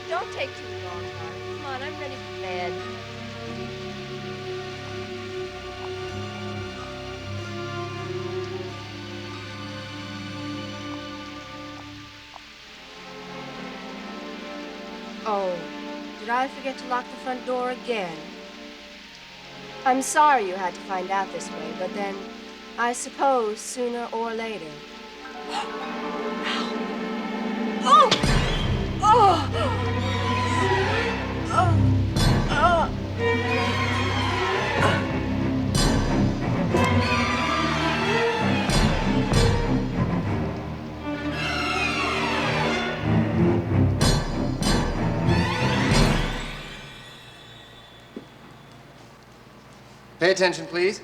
Don't take too long, darling. Come on, I'm ready for bed. Oh, did I forget to lock the front door again? I'm sorry you had to find out this way, but then I suppose sooner or later. Oh! Oh! Pay attention, please.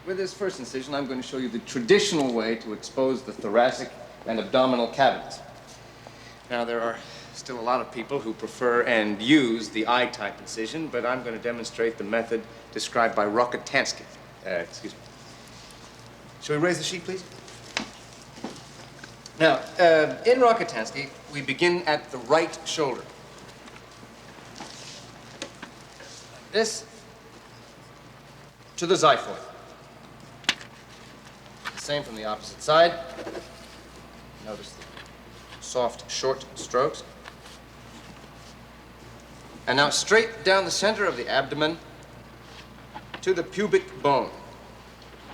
With this first incision, I'm going to show you the traditional way to expose the thoracic and abdominal cavities. Now, there are still a lot of people who prefer and use the I-type incision, but I'm going to demonstrate the method described by Rokitansky. Excuse me. Shall we raise the sheet, please? Now, in Rokitansky, we begin at the right shoulder. This to the xiphoid. The same from the opposite side. Notice the soft, short strokes. And now straight down the center of the abdomen to the pubic bone.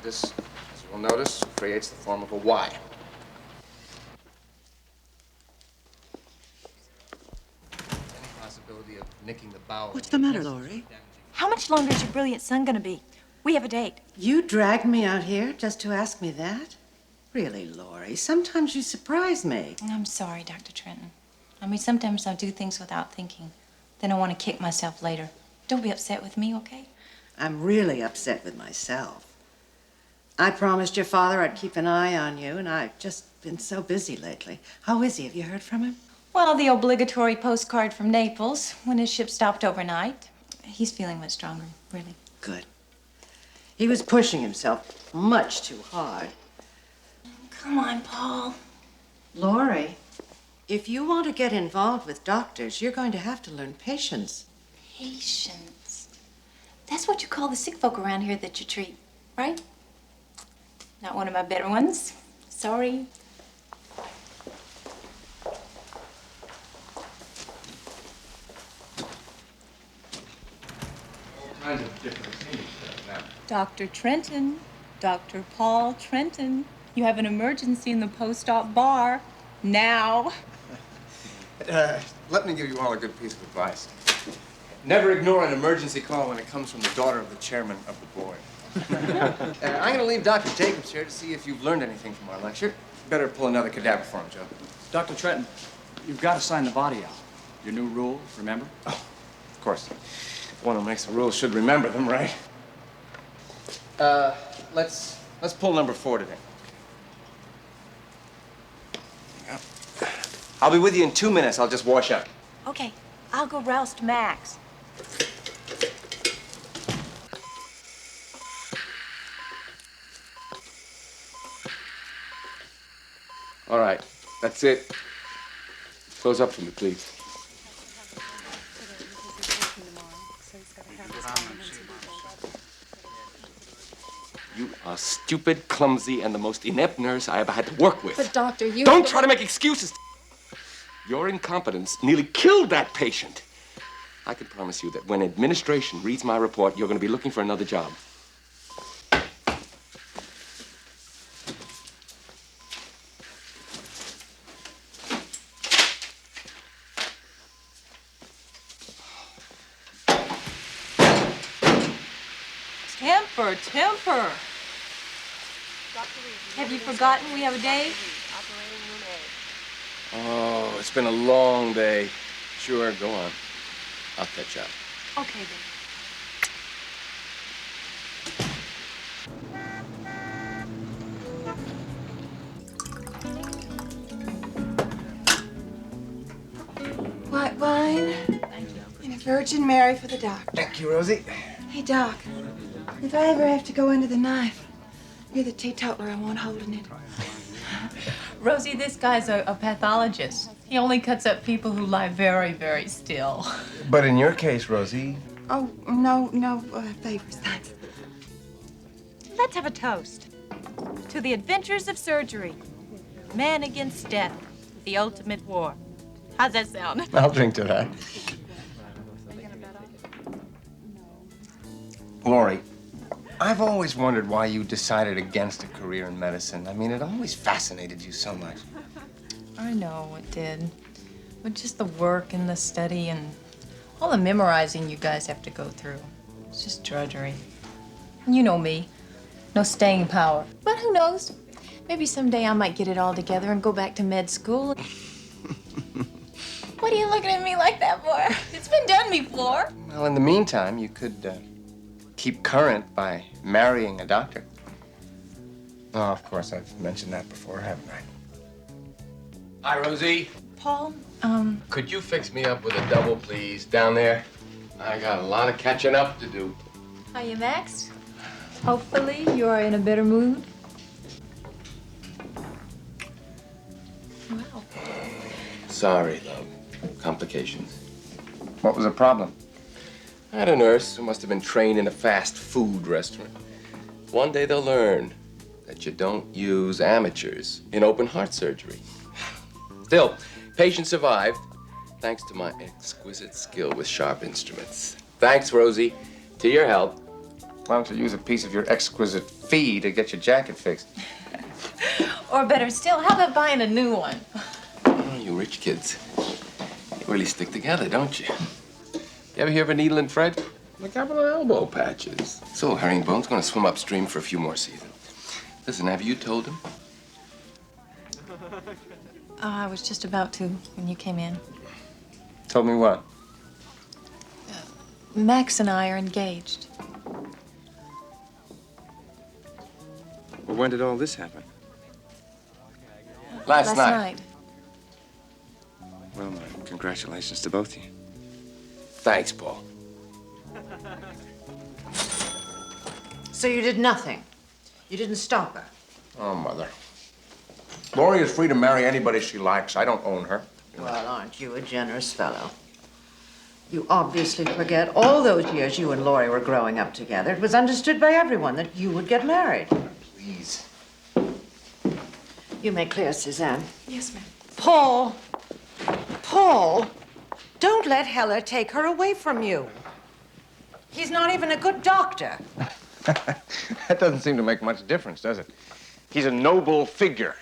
This, as you will notice, creates the form of a Y. Any possibility of nicking the bowel. What's the matter, Laurie? How much longer is your brilliant son gonna be? We have a date. You dragged me out here just to ask me that? Really, Laurie, sometimes you surprise me. I'm sorry, Dr. Trenton. I mean, sometimes I do things without thinking. Then I want to kick myself later. Don't be upset with me, okay? I'm really upset with myself. I promised your father I'd keep an eye on you, and I've just been so busy lately. How is he? Have you heard from him? Well, the obligatory postcard from Naples when his ship stopped overnight. He's feeling much stronger, really. Good. He was pushing himself much too hard. Come on, Paul. Laurie, if you want to get involved with doctors, you're going to have to learn patience. Patience. That's what you call the sick folk around here that you treat, right? Not one of my better ones. Sorry. Kinds of different things now. Dr. Trenton, Dr. Paul Trenton, you have an emergency in the post-op bar. Now. Let me give you all a good piece of advice. Never ignore an emergency call when it comes from the daughter of the chairman of the board. I'm going to leave Dr. Jacobs here to see if you've learned anything from our lecture. Better pull another cadaver for him, Joe. Dr. Trenton, you've got to sign the body out. Your new rule, remember? Oh, of course. One who makes the rules should remember them, right? Let's pull number 4 today. I'll be with you in 2 minutes. I'll just wash up. Okay, I'll go roust Max. All right, that's it. Close up for me, please. You are stupid, clumsy, and the most inept nurse I ever had to work with. But, Doctor, you... Don't try to make excuses. Your incompetence nearly killed that patient. I can promise you that when administration reads my report, you're going to be looking for another job. Temper, temper. Have you forgotten we have a date? Oh, it's been a long day. Sure, go on. I'll catch up. Okay, then. White wine and a Virgin Mary for the doctor. Thank you, Rosie. Hey, Doc, if I ever have to go under the knife, you're the teetotaler I want holding it. Rosie, this guy's a pathologist. He only cuts up people who lie very, very still. But in your case, Rosie... Oh, no favors, thanks. Let's have a toast to the adventures of surgery. Man against death, the ultimate war. How's that sound? I'll drink to that. Lori, I've always wondered why you decided against a career in medicine. I mean, it always fascinated you so much. I know it did. But just the work and the study and all the memorizing you guys have to go through. It's just drudgery. And you know me. No staying power. But who knows? Maybe someday I might get it all together and go back to med school. What are you looking at me like that for? It's been done before. Well, in the meantime, you could keep current by marrying a doctor. Oh, of course, I've mentioned that before, haven't I? Hi, Rosie. Paul, Could you fix me up with a double, please, down there? I got a lot of catching up to do. hiya, Max. Hopefully you are in a better mood. Wow. Sorry, love. Complications. What was the problem? I had a nurse who must have been trained in a fast food restaurant. One day they'll learn that you don't use amateurs in open heart surgery. Still, patient survived thanks to my exquisite skill with sharp instruments. Thanks, Rosie, to your help. Why don't you use a piece of your exquisite fee to get your jacket fixed? Or better still, how about buying a new one? Oh, you rich kids. You really stick together, don't you? You ever hear of a needle and thread? Look up on elbow patches. So, Herringbone's gonna swim upstream for a few more seasons. Listen, have you told him? I was just about to when you came in. Told me what? Max and I are engaged. Well, when did all this happen? Last night. Well, my congratulations to both of you. Thanks, Paul. So you did nothing? You didn't stop her? Oh, Mother. Lori is free to marry anybody she likes. I don't own her. Well, aren't you a generous fellow? You obviously forget all those years you and Lori were growing up together. It was understood by everyone that you would get married. Please. You make clear, Suzanne. Yes, ma'am. Paul! Paul! Don't let Heller take her away from you. He's not even a good doctor. That doesn't seem to make much difference, does it? He's a noble figure.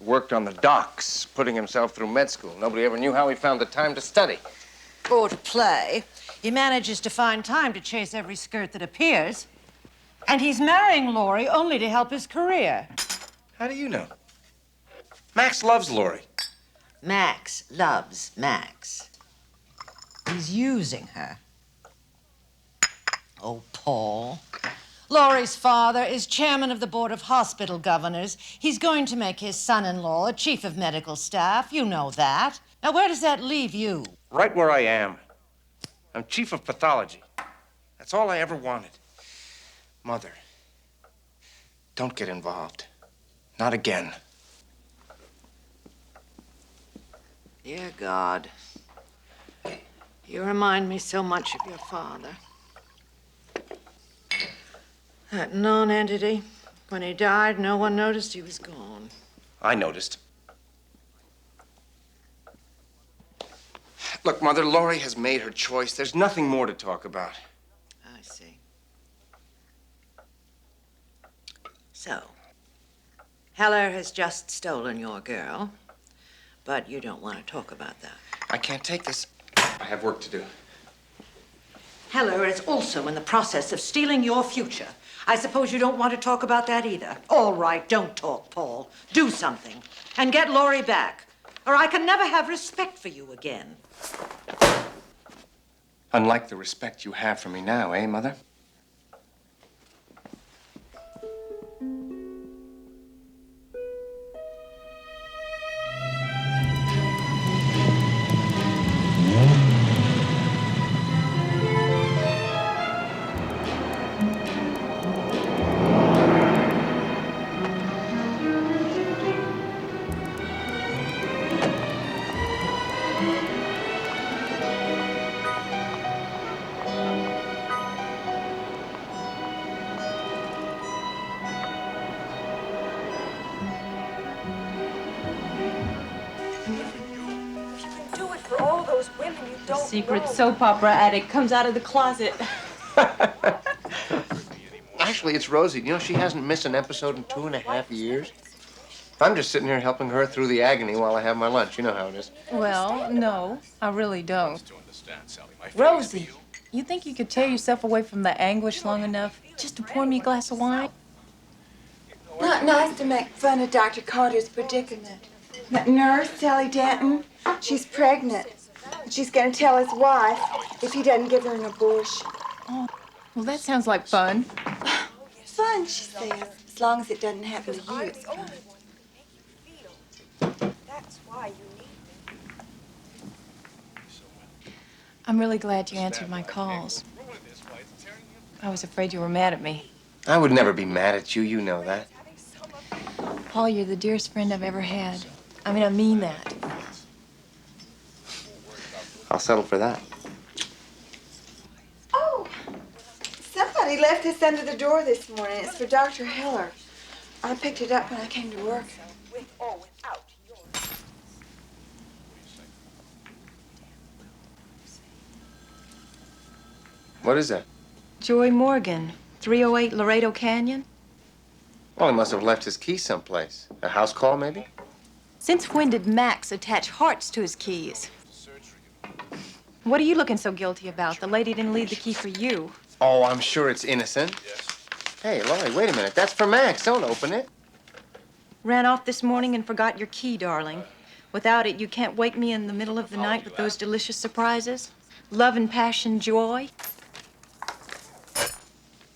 Worked on the docks, putting himself through med school. Nobody ever knew how he found the time to study. Or to play. He manages to find time to chase every skirt that appears. And he's marrying Laurie only to help his career. How do you know? Max loves Laurie. Max loves Max. He's using her. Oh, Paul. Laurie's father is chairman of the board of hospital governors. He's going to make his son-in-law a chief of medical staff. You know that. Now, where does that leave you? Right where I am. I'm chief of pathology. That's all I ever wanted. Mother, don't get involved. Not again. Dear God, you remind me so much of your father. That non-entity, when he died, no one noticed he was gone. I noticed. Look, Mother, Laurie has made her choice. There's nothing more to talk about. I see. So, Heller has just stolen your girl, but you don't want to talk about that. I can't take this. I have work to do. Heller is also in the process of stealing your future. I suppose you don't want to talk about that either. All right, don't talk, Paul. Do something. And get Laurie back, or I can never have respect for you again. Unlike the respect you have for me now, eh, Mother? Do it for all those women you don't Secret know. soap opera addict comes out of the closet. Actually, it's Rosie. You know, she hasn't missed an episode in 2.5 years. I'm just sitting here helping her through the agony while I have my lunch. You know how it is. Well, no, I really don't. Rosie, you think you could tear yourself away from the anguish long enough just to pour me a glass of wine? Not nice to make fun of Dr. Carter's predicament. That nurse, Sally Danton, she's pregnant. She's going to tell his wife if he doesn't give her an abortion. Well, that sounds like fun. Fun, she says, as long as it doesn't happen to you, it's fun. That's why you need me. I'm really glad you answered my calls. I was afraid you were mad at me. I would never be mad at you. You know that. Paul, you're the dearest friend I've ever had. I mean, I mean that. I'll settle for that. Oh, somebody left this under the door this morning. It's for Dr. Heller. I picked it up when I came to work. What is that? Joy Morgan, 308 Laredo Canyon. Well, he must have left his key someplace. A house call, maybe? Since when did Max attach hearts to his keys? What are you looking so guilty about? The lady didn't leave the key for you. Oh, I'm sure it's innocent. Hey, Laurie, wait a minute. That's for Max. Don't open it. Ran off this morning and forgot your key, darling. Without it, you can't wake me in the middle of the night with those delicious surprises. Love and passion, joy.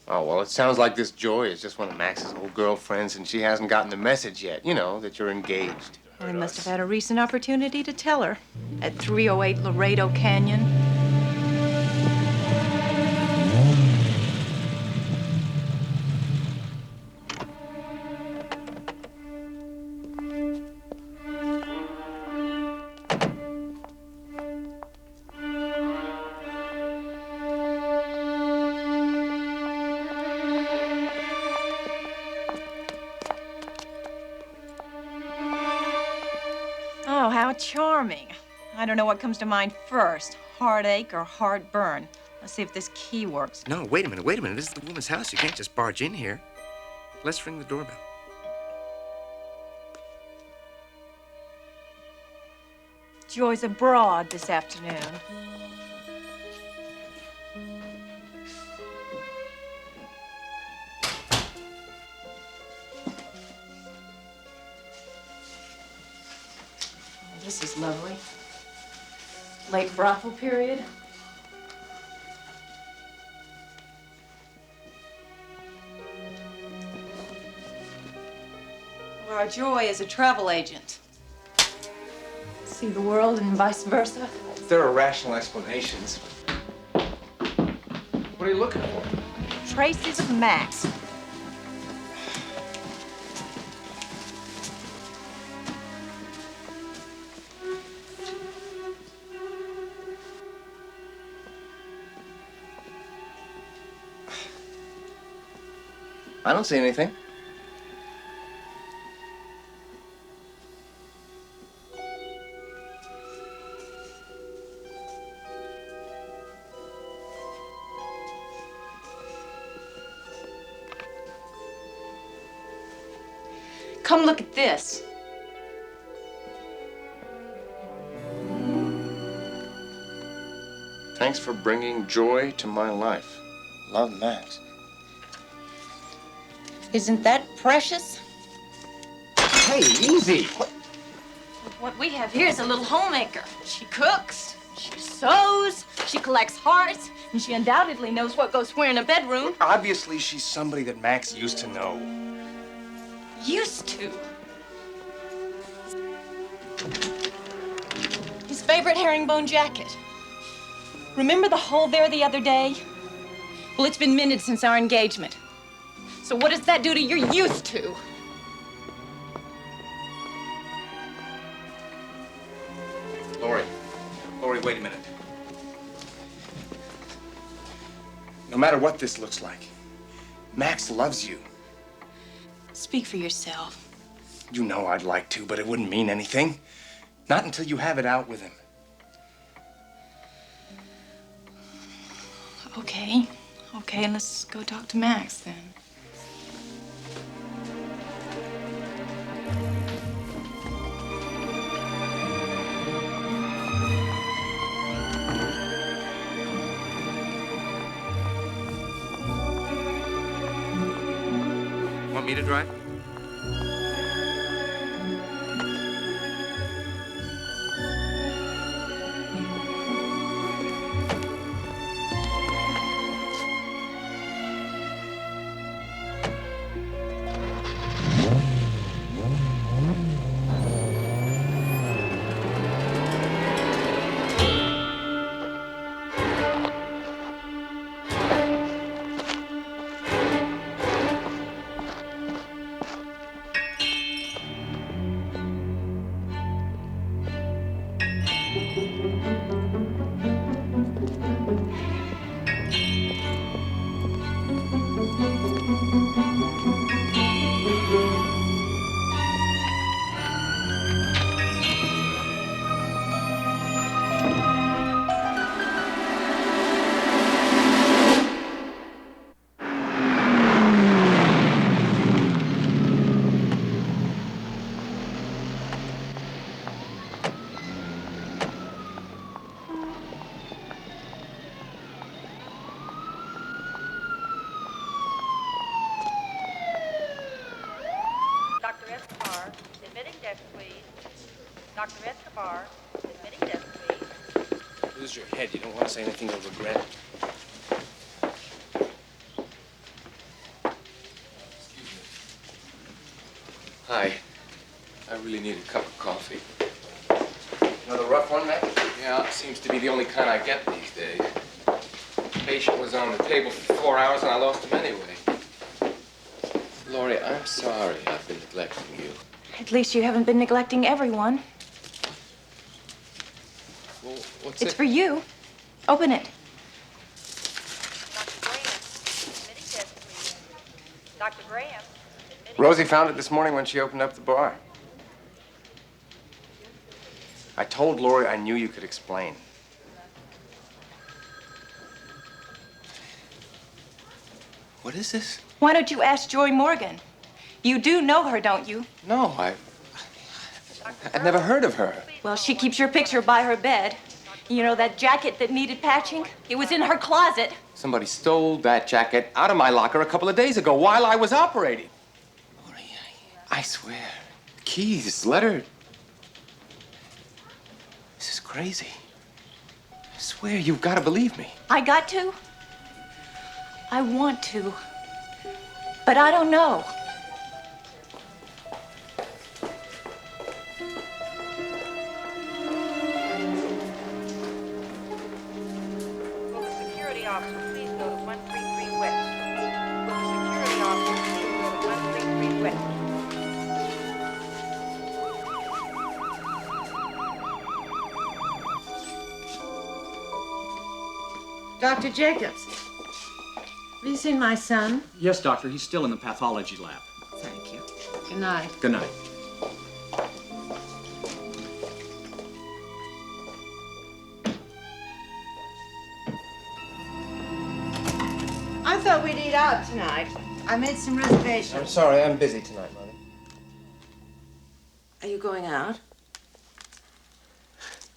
Oh, well, it sounds like this Joy is just one of Max's old girlfriends, and she hasn't gotten the message yet, you know, that you're engaged. Well, he must have had a recent opportunity to tell her at 308 Laredo Canyon. Oh, how charming. I don't know what comes to mind first, heartache or heartburn. Let's see if this key works. No, wait a minute. This is the woman's house. You can't just barge in here. Let's ring the doorbell. Joy's abroad this afternoon. This is lovely. Late brothel period. Well, our Joy is a travel agent. See the world and vice versa. There are rational explanations. What are you looking for? Traces of Max. I don't see anything. Come look at this. Thanks for bringing joy to my life. Love, Max. Isn't that precious? Hey, easy. What we have here is a little homemaker. She cooks, she sews, she collects hearts, and she undoubtedly knows what goes where in a bedroom. Obviously, she's somebody that Max used to know. Used to. His favorite herringbone jacket. Remember the hole there the other day? Well, it's been mended since our engagement. So what does that do to your used to? Lori, wait a minute. No matter what this looks like, Max loves you. Speak for yourself. You know I'd like to, but it wouldn't mean anything. Not until you have it out with him. Okay. Okay, let's go talk to Max then. Want me to drive? Dr. Escobar, admitting desk, please. Dr. Escobar, admitting desk, please. Lose your head. You don't want to say anything you'll regret. Excuse me. Hi. I really need a cup of coffee. Another rough one, Matt? Yeah, it seems to be the only kind I get these days. The patient was on the table for 4 hours and I lost him anyway. Lori, I'm sorry I've been neglecting you. At least you haven't been neglecting everyone. Well, what's It's it? for you. Open it. Dr. Graham, admitting desk, please. Dr. Graham, admitting Rosie found it this morning when she opened up the bar. I told Lori I knew you could explain. What is this? Why don't you ask Joy Morgan? You do know her, don't you? No, I'd never heard of her. Well, she keeps your picture by her bed. You know that jacket that needed patching? It was in her closet. Somebody stole that jacket out of my locker a couple of days ago while I was operating. Lori, I swear. Keys, letter. crazy. I swear, you've got to believe me. I got to. I want to. But I don't know. Will the security officer please go to 133 West? Will the security officer please go to 133 West? Dr. Jacobs, have you seen my son? Yes, doctor. He's still in the pathology lab. Thank you. Good night. Good night. I thought we'd eat out tonight. I made some reservations. I'm sorry, I'm busy tonight, Mother. Are you going out?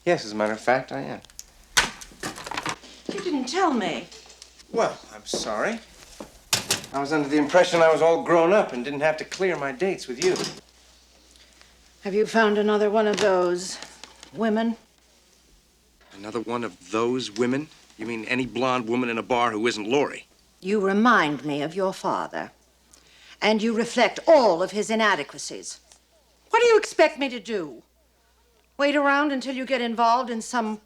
Yes, as a matter of fact, I am. You didn't tell me. Well, I'm sorry. I was under the impression I was all grown up and didn't have to clear my dates with you. Have you found another one of those women? Another one of those women? You mean any blonde woman in a bar who isn't Lori? You remind me of your father, and you reflect all of his inadequacies. What do you expect me to do? Wait around until you get involved in some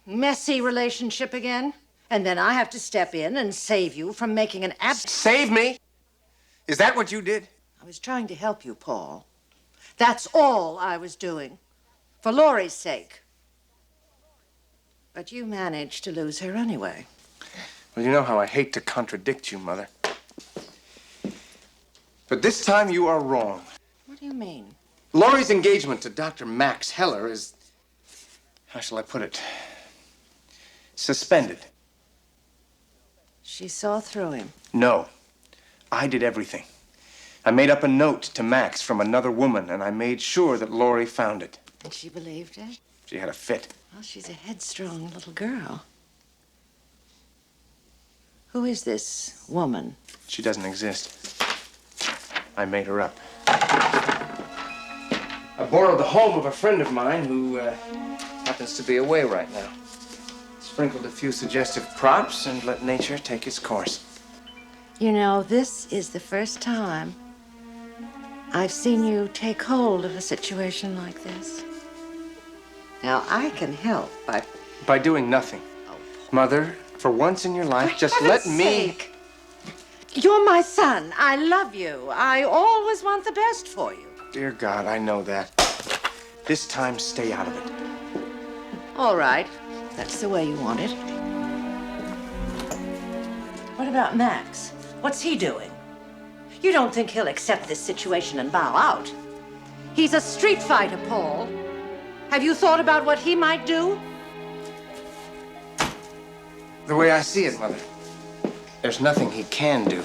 messy relationship again? And then I have to step in and save you from making an Save me? Is that what you did? I was trying to help you, Paul. That's all I was doing. For Laurie's sake. But you managed to lose her anyway. Well, you know how I hate to contradict you, Mother. But this time you are wrong. What do you mean? Laurie's engagement to Dr. Max Heller is, how shall I put it, suspended. She saw through him. No, I did everything. I made up a note to Max from another woman, and I made sure that Laurie found it. And she believed it? She had a fit. Well, she's a headstrong little girl. Who is this woman? She doesn't exist. I made her up. I borrowed the home of a friend of mine who happens to be away right now. Sprinkled a few suggestive props and let nature take its course. You know, this is the first time I've seen you take hold of a situation like this. Now, I can help By doing nothing. Mother, for once in your life, just let me... Sake. You're my son. I love you. I always want the best for you. Dear God, I know that. This time, stay out of it. All right. That's the way you want it. What about Max? What's he doing? You don't think he'll accept this situation and bow out? He's a street fighter, Paul. Have you thought about what he might do? The way I see it, Mother, there's nothing he can do.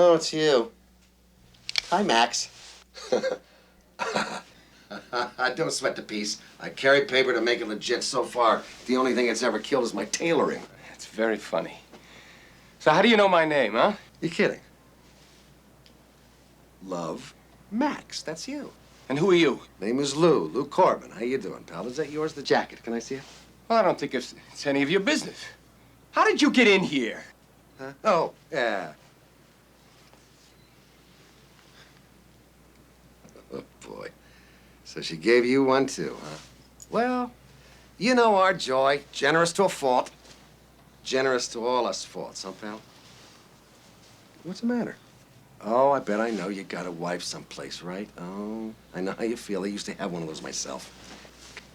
Oh, it's you. Hi, Max. Don't sweat the piece. I carry paper to make it legit. So far, the only thing it's ever killed is my tailoring. It's very funny. So how do you know my name, huh? You're kidding. Love, Max. That's you. And who are you? Name is Lou Corbin. How you doing, pal? Is that yours, the jacket? Can I see it? Well, I don't think it's any of your business. How did you get in here? Huh? Oh, yeah. Oh, boy. So she gave you one, too, huh? Well, you know our Joy. Generous to a fault. Generous to all us faults, huh, pal? What's the matter? Oh, I bet I know you got a wife someplace, right? Oh, I know how you feel. I used to have one of those myself.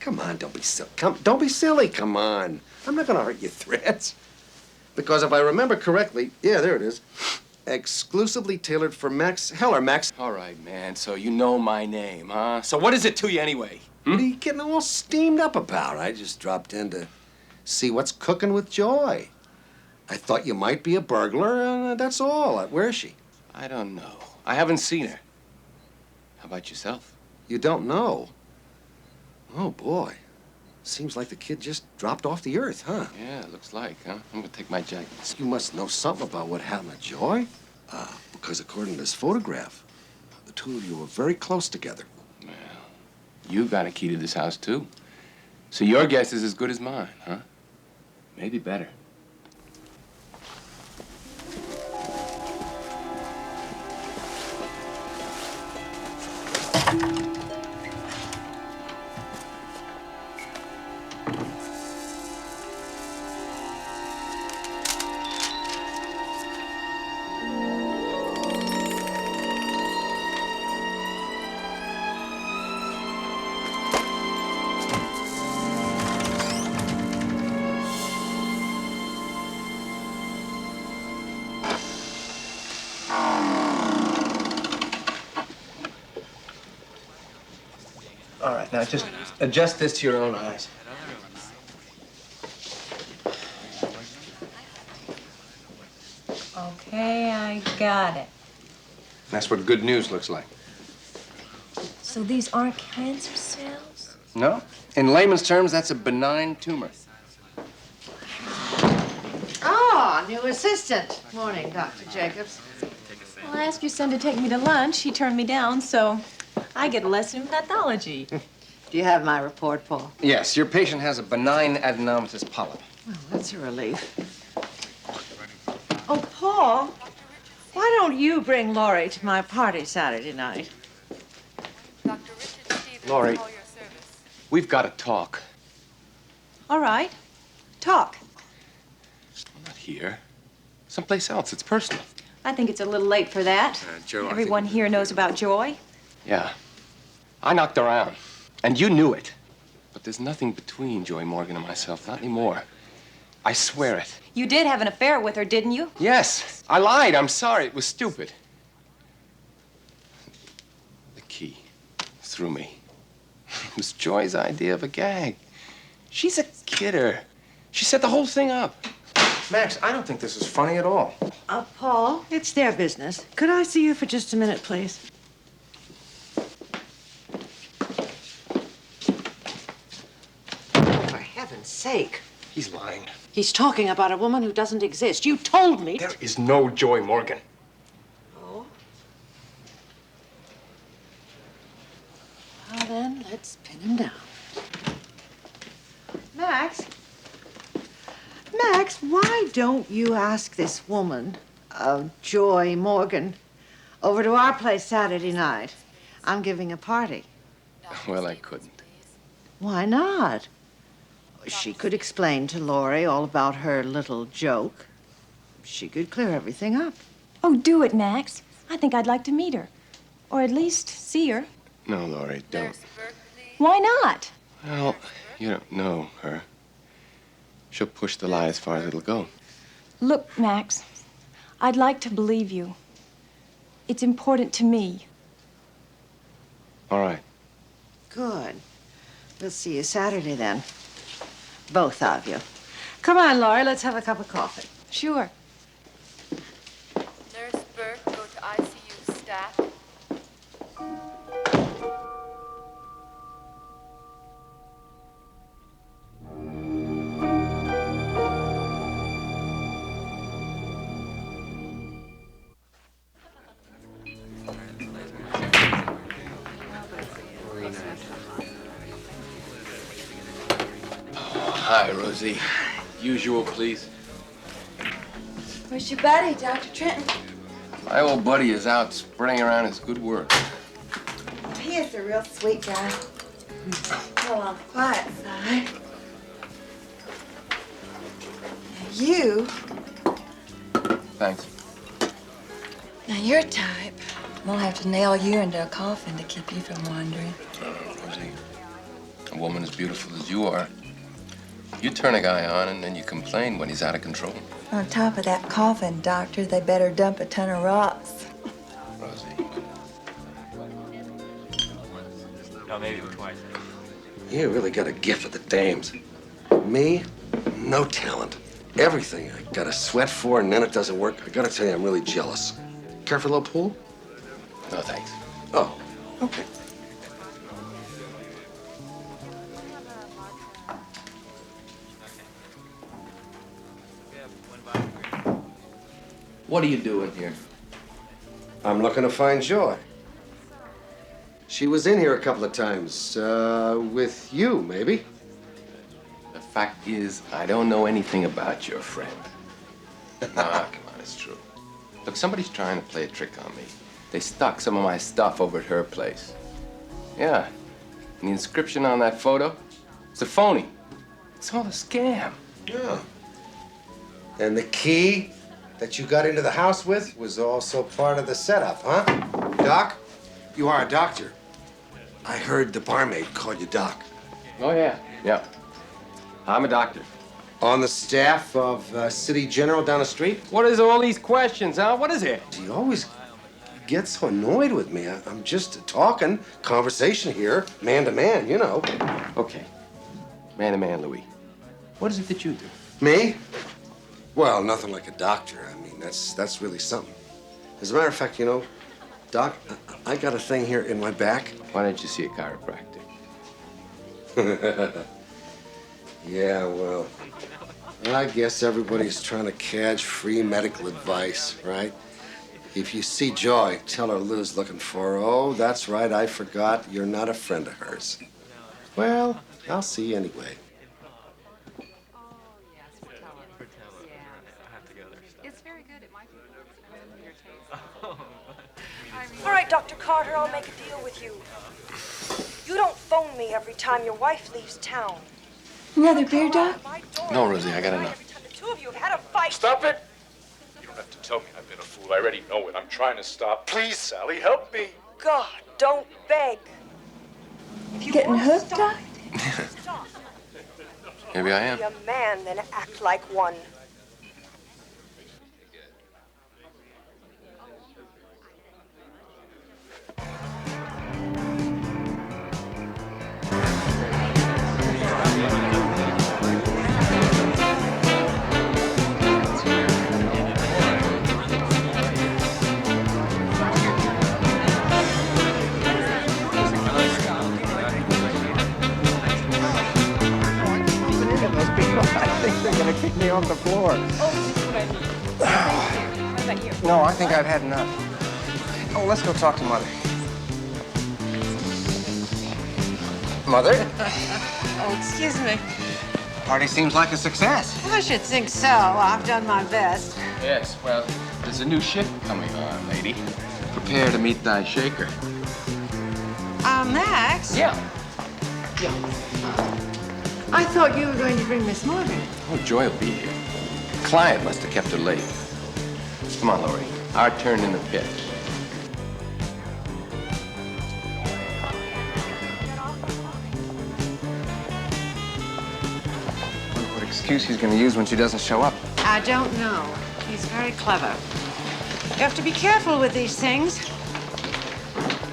Come on, don't be silly. Don't be silly, come on. I'm not gonna hurt your threads. Because if I remember correctly, yeah, there it is. Exclusively tailored for Max Heller, Max. All right, man, so you know my name, huh? So what is it to you anyway? What are you getting all steamed up about? I just dropped in to see what's cooking with Joy. I thought you might be a burglar, and that's all. Where is she? I don't know. I haven't seen her. How about yourself? You don't know? Oh, boy. Seems like the kid just dropped off the earth, huh? Yeah, it looks like, huh? I'm gonna take my jacket. You must know something about what happened to Joy. Because according to this photograph, the two of you were very close together. Well, you got a key to this house, too. So your guess is as good as mine, huh? Maybe better. All right, now just adjust this to your own eyes. Okay, I got it. That's what good news looks like. So these aren't cancer cells? No? In layman's terms, that's a benign tumor. Oh, new assistant. Morning, Dr. Jacobs. Well, I asked your son to take me to lunch. He turned me down, so I get a lesson in pathology. Do you have my report, Paul? Yes, your patient has a benign adenomatous polyp. Well, that's a relief. Oh, Paul, why don't you bring Laurie to my party Saturday night? Laurie, we've got to talk. All right. Talk. Not here. Someplace else. It's personal. I think it's a little late for that. Joe, Everyone here knows about Joy. Yeah. I knocked around, and you knew it. But there's nothing between Joy Morgan and myself, not anymore. I swear it. You did have an affair with her, didn't you? Yes, I lied. I'm sorry. It was stupid. The key threw me. It was Joy's idea of a gag. She's a kidder. She set the whole thing up. Max, I don't think this is funny at all. Paul, it's their business. Could I see you for just a minute, please? For heaven's sake. He's lying. He's talking about a woman who doesn't exist. You told me. There is no Joy Morgan. Oh? Well, then, let's pin him down. Max? Max, why don't you ask this woman, Joy Morgan, over to our place Saturday night? I'm giving a party. Well, I couldn't. Why not? She could explain to Laurie all about her little joke. She could clear everything up. Oh, do it, Max. I think I'd like to meet her. Or at least see her. No, Laurie, don't. Why not? Well, you don't know her. She'll push the lie as far as it'll go. Look, Max, I'd like to believe you. It's important to me. All right. Good. We'll see you Saturday then. Both of you. Come on, Laurie, let's have a cup of coffee. Sure. Nurse Burke, go Hi, Rosie. Usual, please. Where's your buddy, Dr. Trenton? My old buddy is out spreading around his good work. He is a real sweet guy. Well, on the quiet side. You, Thanks. now your type, we'll have to nail you into a coffin to keep you from wandering. Rosie, a woman as beautiful as you are, you turn a guy on and then you complain when he's out of control. On top of that coffin, Doctor, they better dump a ton of rocks. Rosie. No, maybe twice. You really got a gift for the dames. Me, no talent. Everything I gotta sweat for, and then it doesn't work. I gotta tell you, I'm really jealous. Care for a little pool? No, thanks. Oh, okay. What are you doing here? I'm looking to find Joy. She was in here a couple of times, with you, maybe. The fact is, I don't know anything about your friend. Nah, come on, it's true. Look, somebody's trying to play a trick on me. They stuck some of my stuff over at her place. Yeah. And the inscription on that photo, it's a phony. It's all a scam. Yeah. And the key that you got into the house with was also part of the setup, huh? Doc, you are a doctor. I heard the barmaid called you Doc. Oh, yeah. Yeah. I'm a doctor. On the staff of City General down the street? What is all these questions, huh? What is it? You always get so annoyed with me. I'm just talking, conversation here, man to man, you know. Okay. Man to man, Louis. What is it that you do? Me? Well, nothing like a doctor. I mean, that's really something. As a matter of fact, you know, Doc, I got a thing here in my back. Why don't you see a chiropractor? Yeah, well, I guess everybody's trying to catch free medical advice, right? If you see Joy, tell her Lou's looking for her. Oh, that's right, I forgot. You're not a friend of hers. Well, I'll see you anyway. All right, Dr. Carter, I'll make a deal with you. You don't phone me every time your wife leaves town. Another beer, Doc? No, Rosie, I got enough. Every time the two of you have had a fight. Stop it! You don't have to tell me I've been a fool. I already know it. I'm trying to stop. Please, Sally, help me. God, don't beg. If you Getting want to hooked, stop, Doc? stop. Maybe I am. Be a man, then act like one. Kick me off the floor. Oh, this is what I need. What about you? No, I think I've had enough. Oh, let's go talk to Mother. Mother? Oh, excuse me. Party seems like a success. I should think so. I've done my best. Yes, well, there's a new ship coming on, lady. Prepare to meet thy shaker. Max? Yeah. I thought you were going to bring Miss Morgan. Oh, Joy will be here. The client must have kept her late. Come on, Lori. Our turn in the pit. What excuse she's gonna use when she doesn't show up? I don't know. He's very clever. You have to be careful with these things.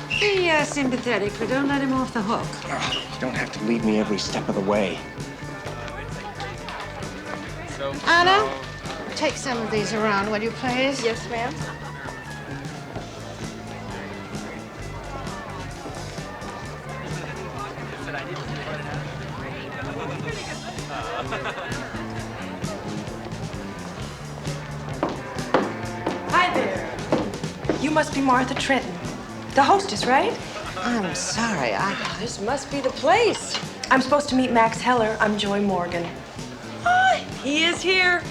Be sympathetic, but don't let him off the hook. Oh, you don't have to lead me every step of the way. Anna, take some of these around, will you please? Yes, ma'am. Hi there. You must be Martha Trenton, the hostess, right? I'm sorry, This must be the place. I'm supposed to meet Max Heller. I'm Joy Morgan. He is here.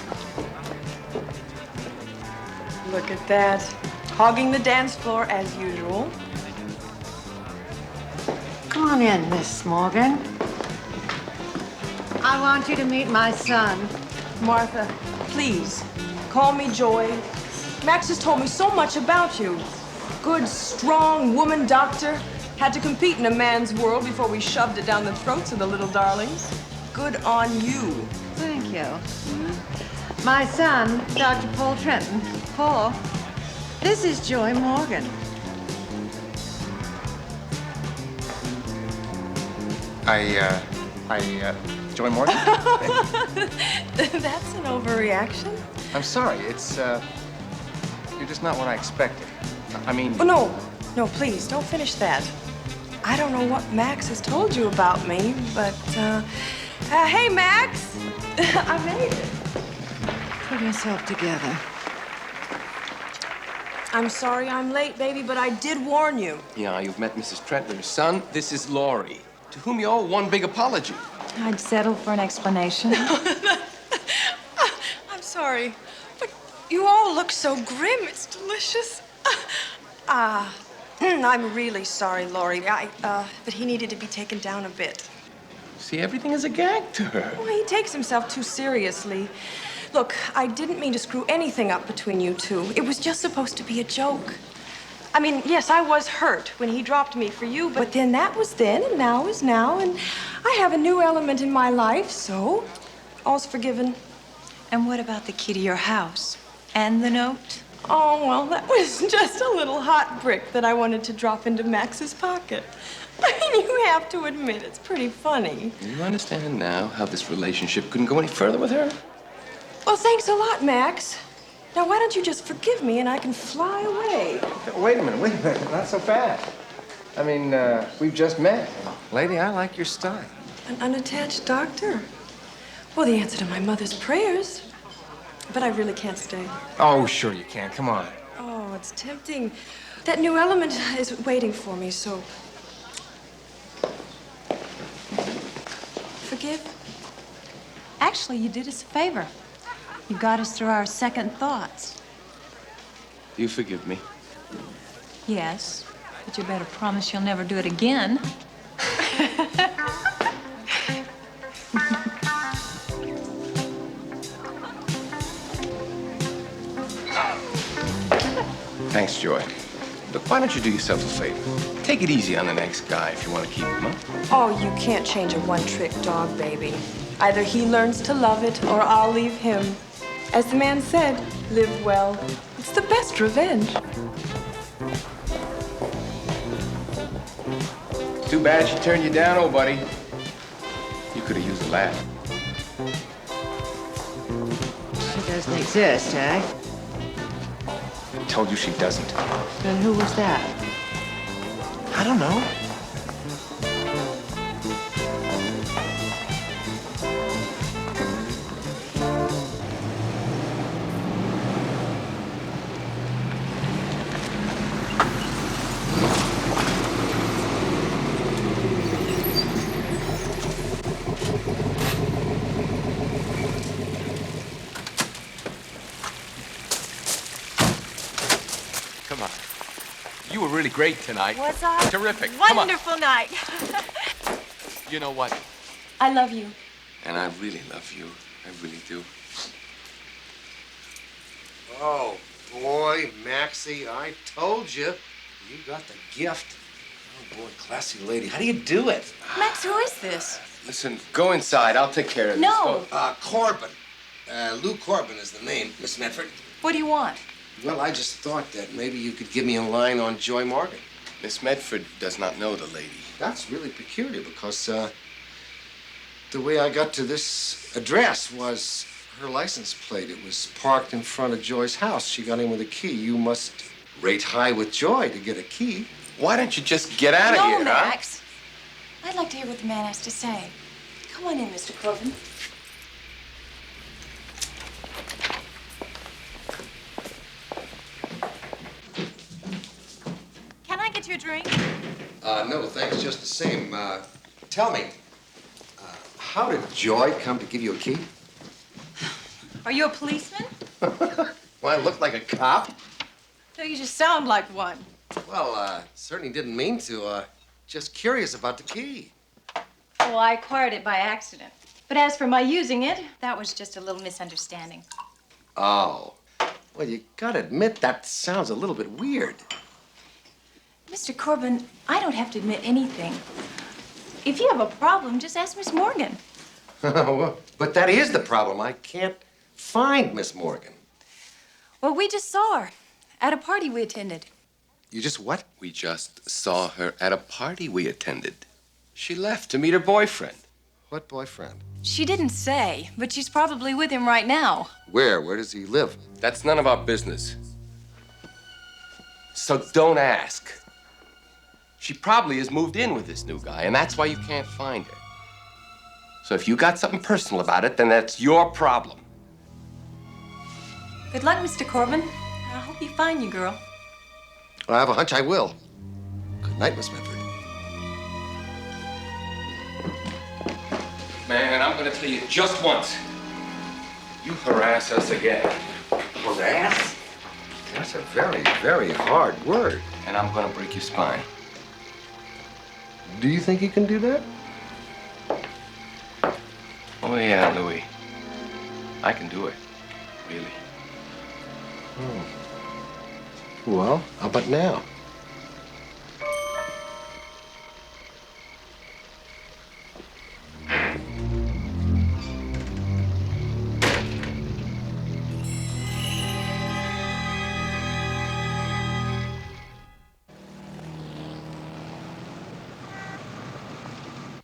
Look at that. Hogging the dance floor as usual. Come on in, Miss Morgan. I want you to meet my son. Martha, please, call me Joy. Max has told me so much about you. Good, strong woman doctor. Had to compete in a man's world before we shoved it down the throats of the little darlings. Good on you. Thank you. My son, Dr. Paul Trenton. Paul, this is Joy Morgan. Joy Morgan? That's an overreaction. I'm sorry, it's, you're just not what I expected. I mean... Oh, no, please, don't finish that. I don't know what Max has told you about me, but, hey, Max! I made it. Pull yourself together. I'm sorry I'm late, baby, but I did warn you. Yeah, you've met Mrs. Trentler. Son, this is Laurie, to whom you owe one big apology. I'd settle for an explanation. I'm sorry, but you all look so grim. It's delicious. I'm really sorry, Laurie. But he needed to be taken down a bit. See, everything is a gag to her. Well, he takes himself too seriously. Look, I didn't mean to screw anything up between you two. It was just supposed to be a joke. I mean, yes, I was hurt when he dropped me for you, but then that was then, and now is now, and I have a new element in my life, so all's forgiven. And what about the key to your house? And the note? Oh, well, that was just a little hot brick that I wanted to drop into Max's pocket. I mean, you have to admit, it's pretty funny. Do you understand now how this relationship couldn't go any further with her? Well, thanks a lot, Max. Now, why don't you just forgive me and I can fly away? Wait a minute, not so fast. I mean, we've just met. Lady, I like your style. An unattached doctor? Well, the answer to my mother's prayers. But I really can't stay. Oh, sure you can. Come on. Oh, it's tempting. That new element is waiting for me, so... Forgive? Actually, you did us a favor. You got us through our second thoughts. Do you forgive me? Yes, but you better promise you'll never do it again. Thanks, Joy. Look, why don't you do yourself a favor? Take it easy on the next guy if you want to keep him, huh? Oh, you can't change a one-trick dog, baby. Either he learns to love it or I'll leave him. As the man said, live well. It's the best revenge. Too bad she turned you down, old buddy. You could have used a laugh. She doesn't exist, eh? I told you she doesn't. Then who was that? I don't know. Come on. You were really great tonight. Was I? Terrific. Come on. Wonderful night. You know what? I love you. And I really love you. I really do. Oh, boy, Maxie, I told you. You got the gift. Oh, boy, classy lady. How do you do it? Max, who is this? Listen, go inside. I'll take care of this. No. Go. Corbin. Lou Corbin is the name, Miss Medford. What do you want? Well, I just thought that maybe you could give me a line on Joy Morgan. Miss Medford does not know the lady. That's really peculiar because the way I got to this address was her license plate. It was parked in front of Joy's house. She got in with a key. You must rate high with Joy to get a key. Why don't you just get out of No, here, huh? Max. I'd like to hear what the man has to say. Come on in, Mr. Corbin. Can I get you a drink? No, thanks, just the same. Tell me, how did Joy come to give you a key? Are you a policeman? Why, I look like a cop? No, you just sound like one. Well, certainly didn't mean to. Just curious about the key. Well, I acquired it by accident. But as for my using it, that was just a little misunderstanding. Oh. Well, you gotta admit, that sounds a little bit weird. Mr. Corbin, I don't have to admit anything. If you have a problem, just ask Miss Morgan. Well, but that is the problem. I can't find Miss Morgan. Well, we just saw her at a party we attended. You just what? We just saw her at a party we attended. She left to meet her boyfriend. What boyfriend? She didn't say, but she's probably with him right now. Where? Where does he live? That's none of our business. So don't ask. She probably has moved in with this new guy, and that's why you can't find her. So if you got something personal about it, then that's your problem. Good luck, Mr. Corbin. I hope you find your girl. Well, I have a hunch I will. Good night, Miss Medford. Man, I'm gonna tell you just once. You harass us again. Harass? That's a very, very hard word. And I'm gonna break your spine. Do you think you can do that? Oh, yeah, Louis. I can do it. Really. Oh. Well, how about now?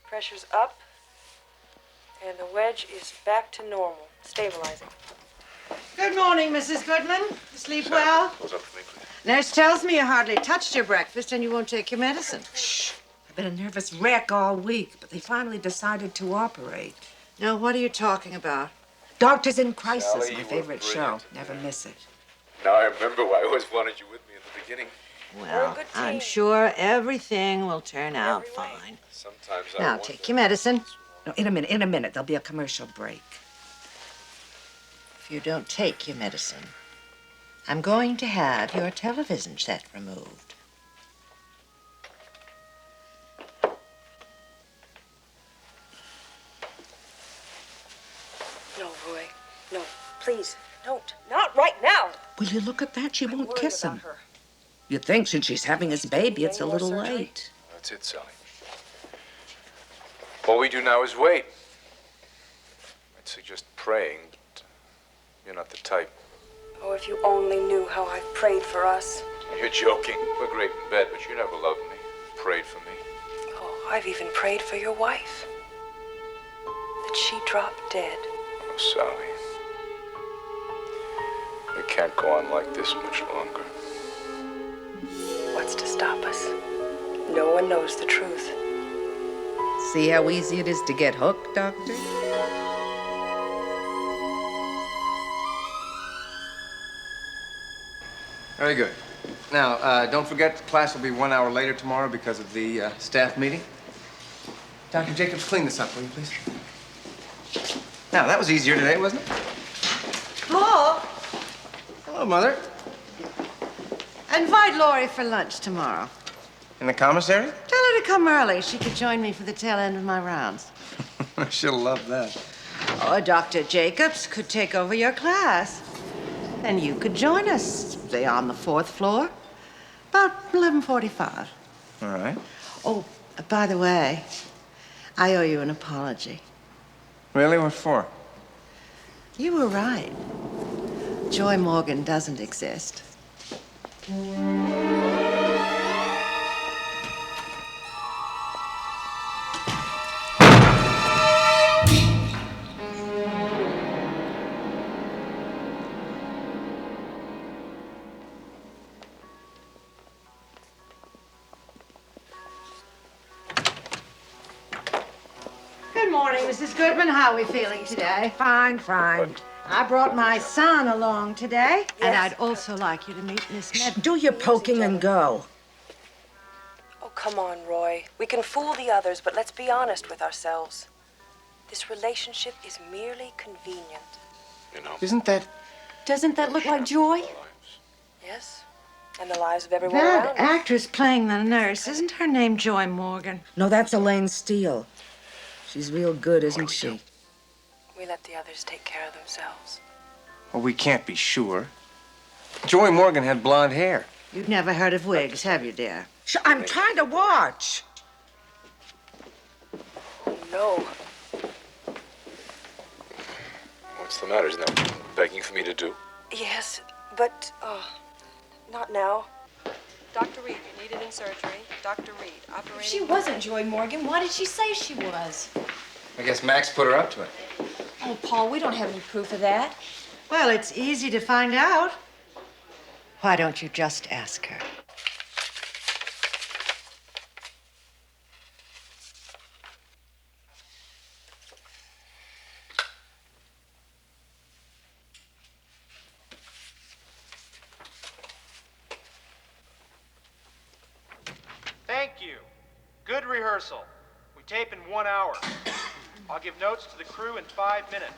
Pressure's up, and the wedge is back to normal, stabilizing. Good morning, Mrs. Goodman. You sleep well? Close up for me, please. Nurse tells me you hardly touched your breakfast and you won't take your medicine. Shh. I've been a nervous wreck all week, but they finally decided to operate. No, what are you talking about? Doctors in Crisis, Sally, my you were favorite show. brilliant. Never miss it. Now I remember why I always wanted you with me in the beginning. Well, I'm sure everything will turn out fine. Sometimes I Now, wonder. take your medicine. No, in a minute. There'll be a commercial break. If you don't take your medicine, I'm going to have your television set removed. No, Roy. No, please, don't. Not right now. Will you look at that? She won't worried kiss about him. her. You'd think since she's having his baby, it's a Any more little surgery? late. That's it, Sally. All we do now is wait. I'd suggest praying, but you're not the type. Oh, if you only knew how I've prayed for us. You're joking. We're great in bed, but you never loved me. Prayed for me. Oh, I've even prayed for your wife. That she dropped dead. Oh, Sally. We can't go on like this much longer. What's to stop us? No one knows the truth. See how easy it is to get hooked, Doctor? Very good. Now, don't forget, class will be 1 hour later tomorrow because of the staff meeting. Dr. Jacobs, clean this up, will you, please? Now, that was easier today, wasn't it? Paul, Hello, Mother. invite Laurie for lunch tomorrow. In the commissary? Tell her to come early. She could join me for the tail end of my rounds. She'll love that. Or Dr. Jacobs could take over your class. And you could join us, say, on the 4th floor, about 11:45. All right. Oh, by the way, I owe you an apology. Really? What for? You were right. Joy Morgan doesn't exist. Good morning, Mrs. Goodman. How are we feeling today? Fine, fine. I brought my son along today, and I'd also like you to meet Miss Med. Do your poking and go. Oh, come on, Roy. We can fool the others, but let's be honest with ourselves. This relationship is merely convenient. you know. Isn't that... Doesn't that look like Joy? Yes, and the lives of everyone That around us. actress playing the nurse, isn't her name Joy Morgan? No, that's Elaine Steele. She's real good, isn't she? We let the others take care of themselves. Well, we can't be sure. Joy Morgan had blonde hair. You've never heard of wigs, have you, dear? I'm trying to watch. Oh, no. What's the matter? Isn't that what you're begging for me to do? Yes, but, not now. Dr. Reed, you're needed in surgery. Dr. Reed, operating... She wasn't Joy Morgan. Why did she say she was? I guess Max put her up to it. Oh, Paul, we don't have any proof of that. Well, it's easy to find out. Why don't you just ask her? Thank you. Good rehearsal. We tape in 1 hour. I'll give notes to the crew in 5 minutes.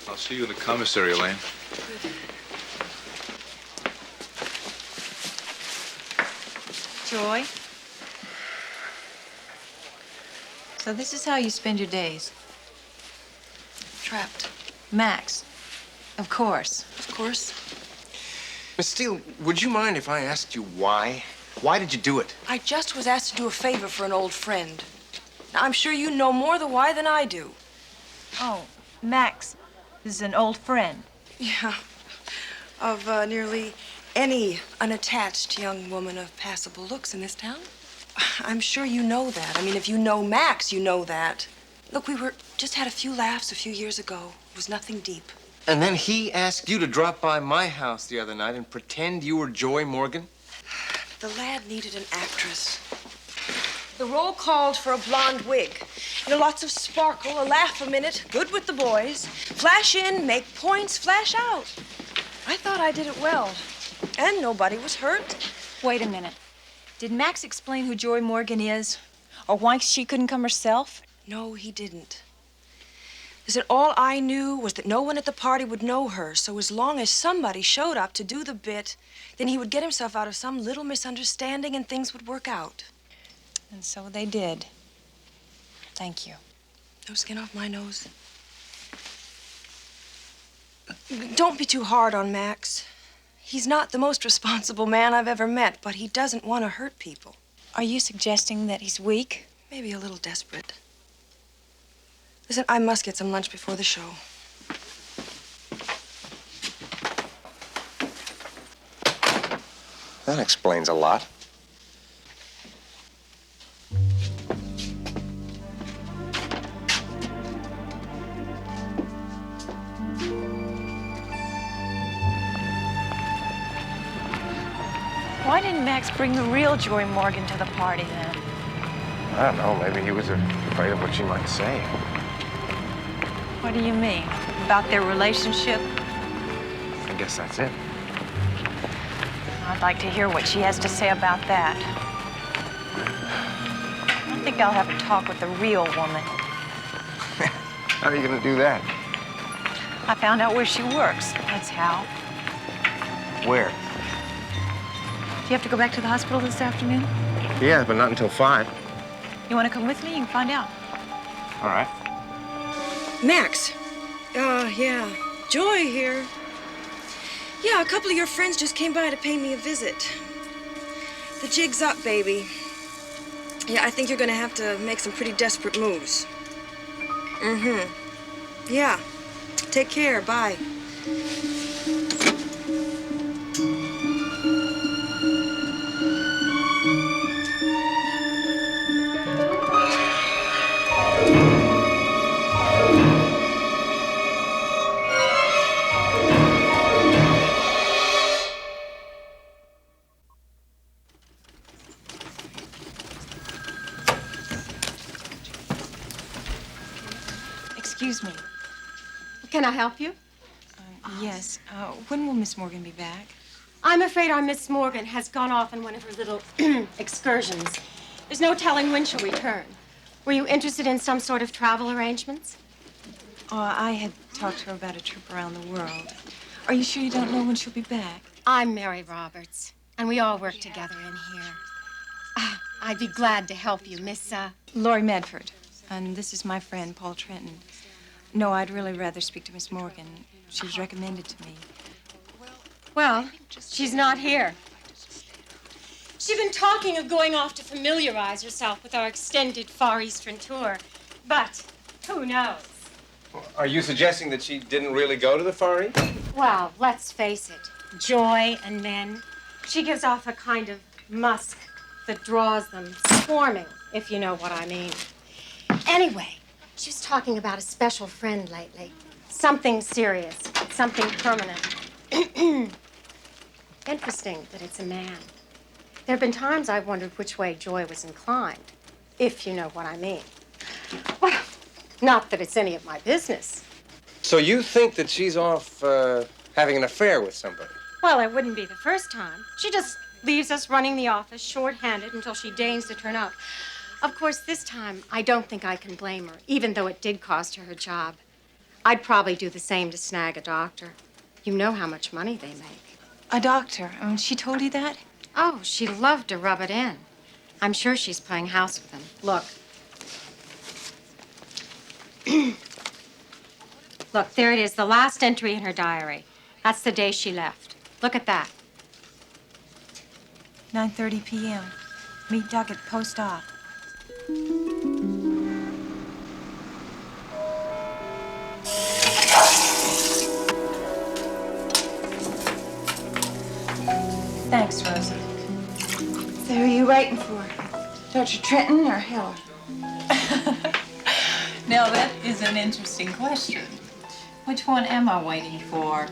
I'll see you in the commissary, Elaine. Joy? So this is how you spend your days? Trapped. Max. Of course. Of course. Miss Steele, would you mind if I asked you why? Why did you do it? I just was asked to do a favor for an old friend. Now, I'm sure you know more the why than I do. Oh, Max is an old friend. Yeah. Of nearly any unattached young woman of passable looks in this town. I'm sure you know that. I mean, if you know Max, you know that. Look, we just had a few laughs a few years ago. It was nothing deep. And then he asked you to drop by my house the other night and pretend you were Joy Morgan? The lad needed an actress. The role called for a blonde wig. You know, lots of sparkle, a laugh a minute, good with the boys. Flash in, make points, flash out. I thought I did it well. And nobody was hurt. Wait a minute. Did Max explain who Joy Morgan is? Or why she couldn't come herself? No, he didn't. He said all I knew was that no one at the party would know her, so as long as somebody showed up to do the bit, then he would get himself out of some little misunderstanding and things would work out. And so they did. Thank you. No skin off my nose. Don't be too hard on Max. He's not the most responsible man I've ever met, but he doesn't want to hurt people. Are you suggesting that he's weak? Maybe a little desperate. Listen, I must get some lunch before the show. That explains a lot. Why didn't Max bring the real Joy Morgan to the party then? I don't know. Maybe he was afraid of what she might say. What do you mean? About their relationship? I guess that's it. I'd like to hear what she has to say about that. I think I'll have a talk with the real woman. How are you going to do that? I found out where she works. That's how. Where? Do you have to go back to the hospital this afternoon? Yeah, but not until 5. You want to come with me? You can find out. All right. Max. Yeah. Joy here. Yeah, a couple of your friends just came by to pay me a visit. The jig's up, baby. Yeah, I think you're gonna have to make some pretty desperate moves. Mm-hmm. Yeah. Take care. Bye. Excuse me. Can I help you? Yes. When will Miss Morgan be back? I'm afraid our Miss Morgan has gone off on one of her little excursions. There's no telling when she'll return. Were you interested in some sort of travel arrangements? Oh, I had talked to her about a trip around the world. Are you sure you don't know when she'll be back? I'm Mary Roberts, and we all work together in here. I'd be glad to help you, Miss, Laurie Medford. And this is my friend, Paul Trenton. No, I'd really rather speak to Miss Morgan. She was recommended to me. Well, she's not here. She's been talking of going off to familiarize herself with our extended Far Eastern tour. But who knows? Are you suggesting that she didn't really go to the Far East? Well, let's face it. Joy and men. She gives off a kind of musk that draws them swarming, if you know what I mean. Anyway, she was talking about a special friend lately. Something serious, something permanent. Interesting that it's a man. There have been times I've wondered which way Joy was inclined, if you know what I mean. Well, not that it's any of my business. So you think that she's off having an affair with somebody? Well, it wouldn't be the first time. She just leaves us running the office short-handed until she deigns to turn up. Of course, this time, I don't think I can blame her, even though it did cost her her job. I'd probably do the same to snag a doctor. You know how much money they make. A doctor? I mean, she told you that? Oh, she loved to rub it in. I'm sure she's playing house with him. Look. Look, there it is, the last entry in her diary. That's the day she left. Look at that. 9:30 p.m. Meet Doc at post-op. Thanks, Rosie. So who are you waiting for? Dr. Trenton or Hiller? Now, that is an interesting question. Which one am I waiting for?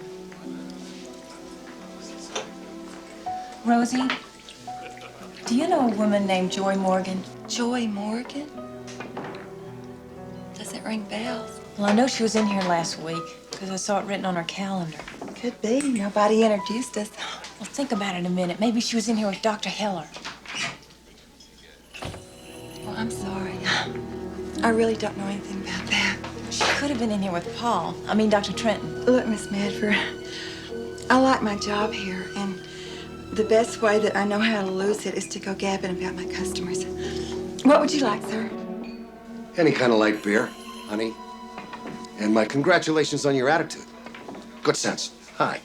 Rosie, do you know a woman named Joy Morgan? Joy Morgan? Doesn't ring bells. Well, I know she was in here last week because I saw it written on her calendar. Could be. Nobody introduced us. Well, think about it a minute. Maybe she was in here with Dr. Hiller. Well, I'm sorry. I really don't know anything about that. She could have been in here with Paul. I mean, Dr. Trenton. Look, Miss Medford, I like my job here, and the best way that I know how to lose it is to go gabbing about my customers. What would you like, sir? Any kind of light beer, honey. And my congratulations on your attitude. Good sense. Hi.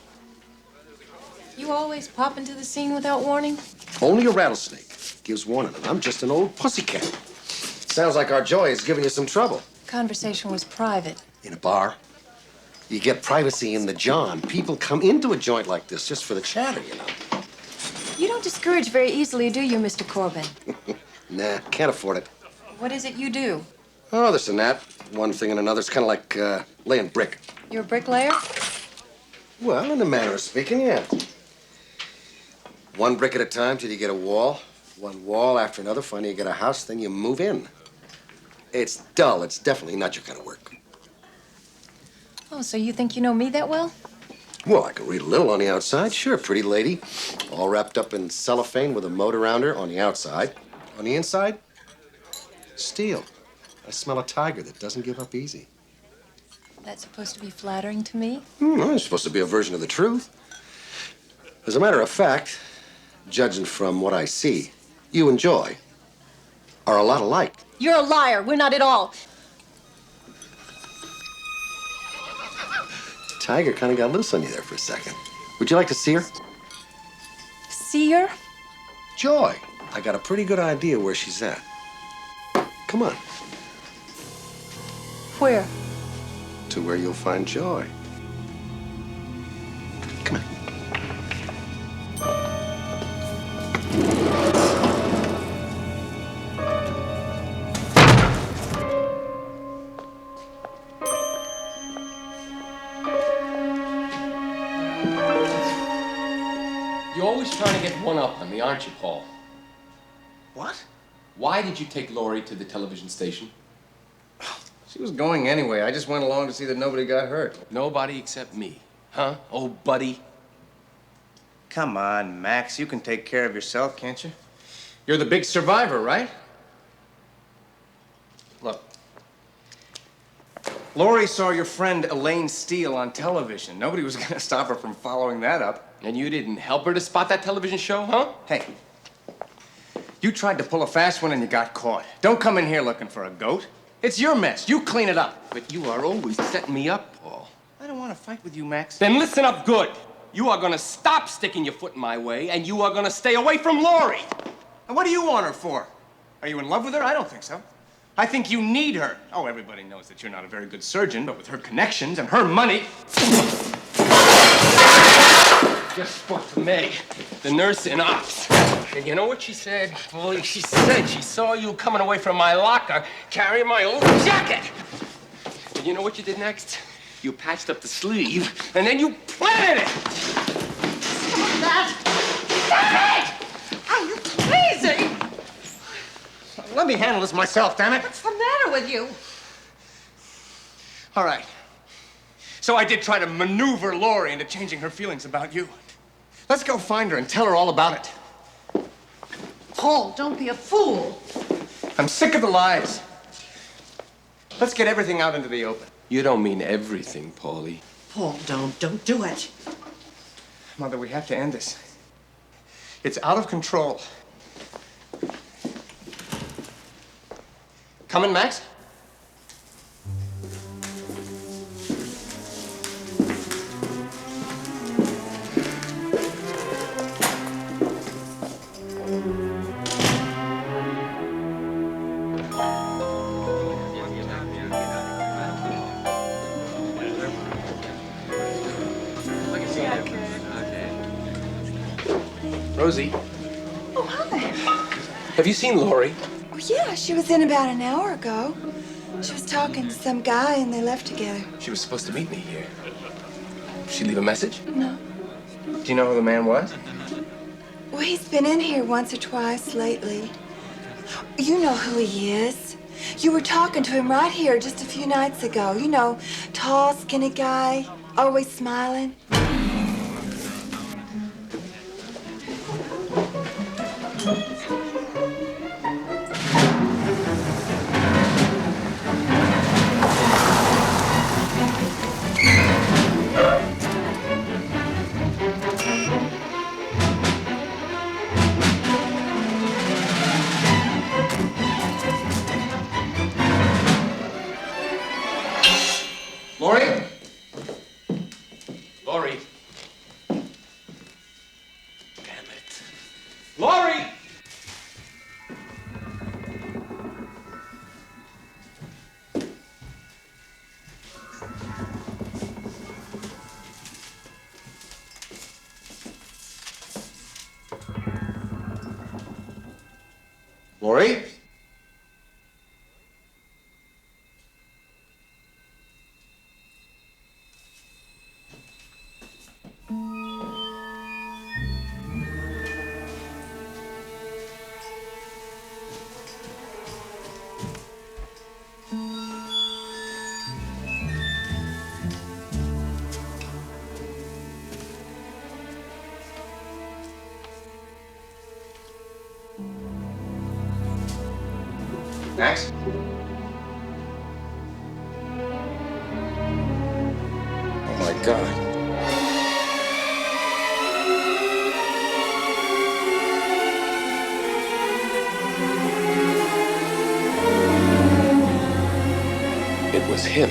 You always pop into the scene without warning? Only a rattlesnake gives warning, and I'm just an old pussycat. Sounds like our Joy is giving you some trouble. Conversation was private. In a bar? You get privacy in the John. People come into a joint like this just for the chatter, you know. You don't discourage very easily, do you, Mr. Corbin? Nah, can't afford it. What is it you do? Oh, this and that. One thing and another. It's kind of like laying brick. You're a bricklayer? Well, in a manner of speaking, yeah. One brick at a time till you get a wall. One wall after another. Finally, you get a house, then you move in. It's dull. It's definitely not your kind of work. Oh, so you think you know me that well? Well, I can read a little on the outside. Sure, pretty lady. All wrapped up in cellophane with a moat around her on the outside. On the inside, steel. I smell a tiger that doesn't give up easy. That's supposed to be flattering to me? Well, it's supposed to be a version of the truth. As a matter of fact, judging from what I see, you and Joy are a lot alike. You're a liar. We're not at all. Tiger kind of got loose on you there for a second. Would you like to see her? See her? Joy. I got a pretty good idea where she's at. Come on. Where? To where you'll find Joy. Come on. You're always trying to get one up on me, aren't you, Paul? What? Why did you take Laurie to the television station? She was going anyway. I just went along to see that nobody got hurt. Nobody except me. Huh? Oh, buddy. Come on, Max. You can take care of yourself, can't you? You're the big survivor, right? Look. Lori saw your friend Elaine Steele on television. Nobody was gonna stop her from following that up. And you didn't help her to spot that television show, huh? Hey, you tried to pull a fast one and you got caught. Don't come in here looking for a goat. It's your mess. You clean it up. But you are always setting me up, Paul. I don't want to fight with you, Max. Then listen up good. You are gonna stop sticking your foot in my way, and you are gonna stay away from Lori. And what do you want her for? Are you in love with her? I don't think so. I think you need her. Oh, everybody knows that you're not a very good surgeon, but with her connections and her money... Just spoke to Meg, the nurse in ops. And you know what she said? Well, she said she saw you coming away from my locker carrying my old jacket. And you know what you did next? You patched up the sleeve, and then you planted it! That! Are you crazy? Let me handle this myself, damn it. What's the matter with you? All right. So I did try to maneuver Lori into changing her feelings about you. Let's go find her and tell her all about it. Paul, don't be a fool. I'm sick of the lies. Let's get everything out into the open. You don't mean everything, Paulie. Paul, don't do it. Mother, we have to end this. It's out of control. Coming, Max? Rosie, Oh, hi. have you seen Lori? Oh, yeah, she was in about an hour ago. She was talking to some guy and they left together. She was supposed to meet me here. Did she leave a message? No. Do you know who the man was? Well, he's been in here once or twice lately. You know who he is. You were talking to him right here just a few nights ago. You know, tall, skinny guy, always smiling. Lori? Lori. Damn it. Lori! Lori? Max? Oh, my God. It was him.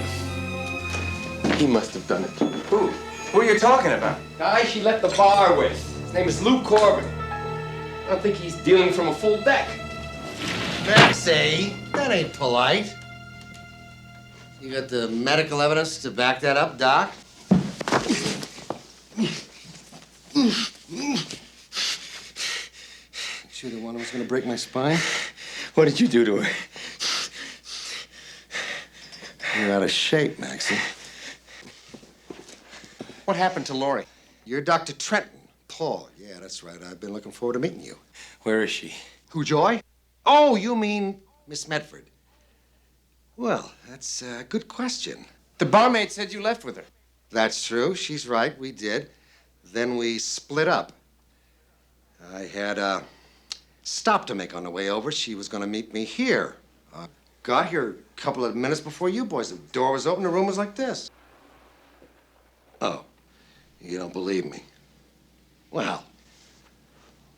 He must have done it. Who? Who are you talking about? Guy she left the bar with. His name is Lou Corbin. I don't think he's dealing from a full deck. Maxie, that ain't polite. You got the medical evidence to back that up, Doc? Sure the one who was gonna break my spine? What did you do to her? You're out of shape, Maxie. What happened to Lori? You're Dr. Trenton. Paul. Yeah, that's right. I've been looking forward to meeting you. Where is she? Who, Joy? Oh, you mean Miss Medford. Well, that's a good question. The barmaid said you left with her. That's true. She's right. We did. Then we split up. I had a stop to make on the way over. She was going to meet me here. got here a couple of minutes before you boys. The door was open, the room was like this. Oh, you don't believe me? Well,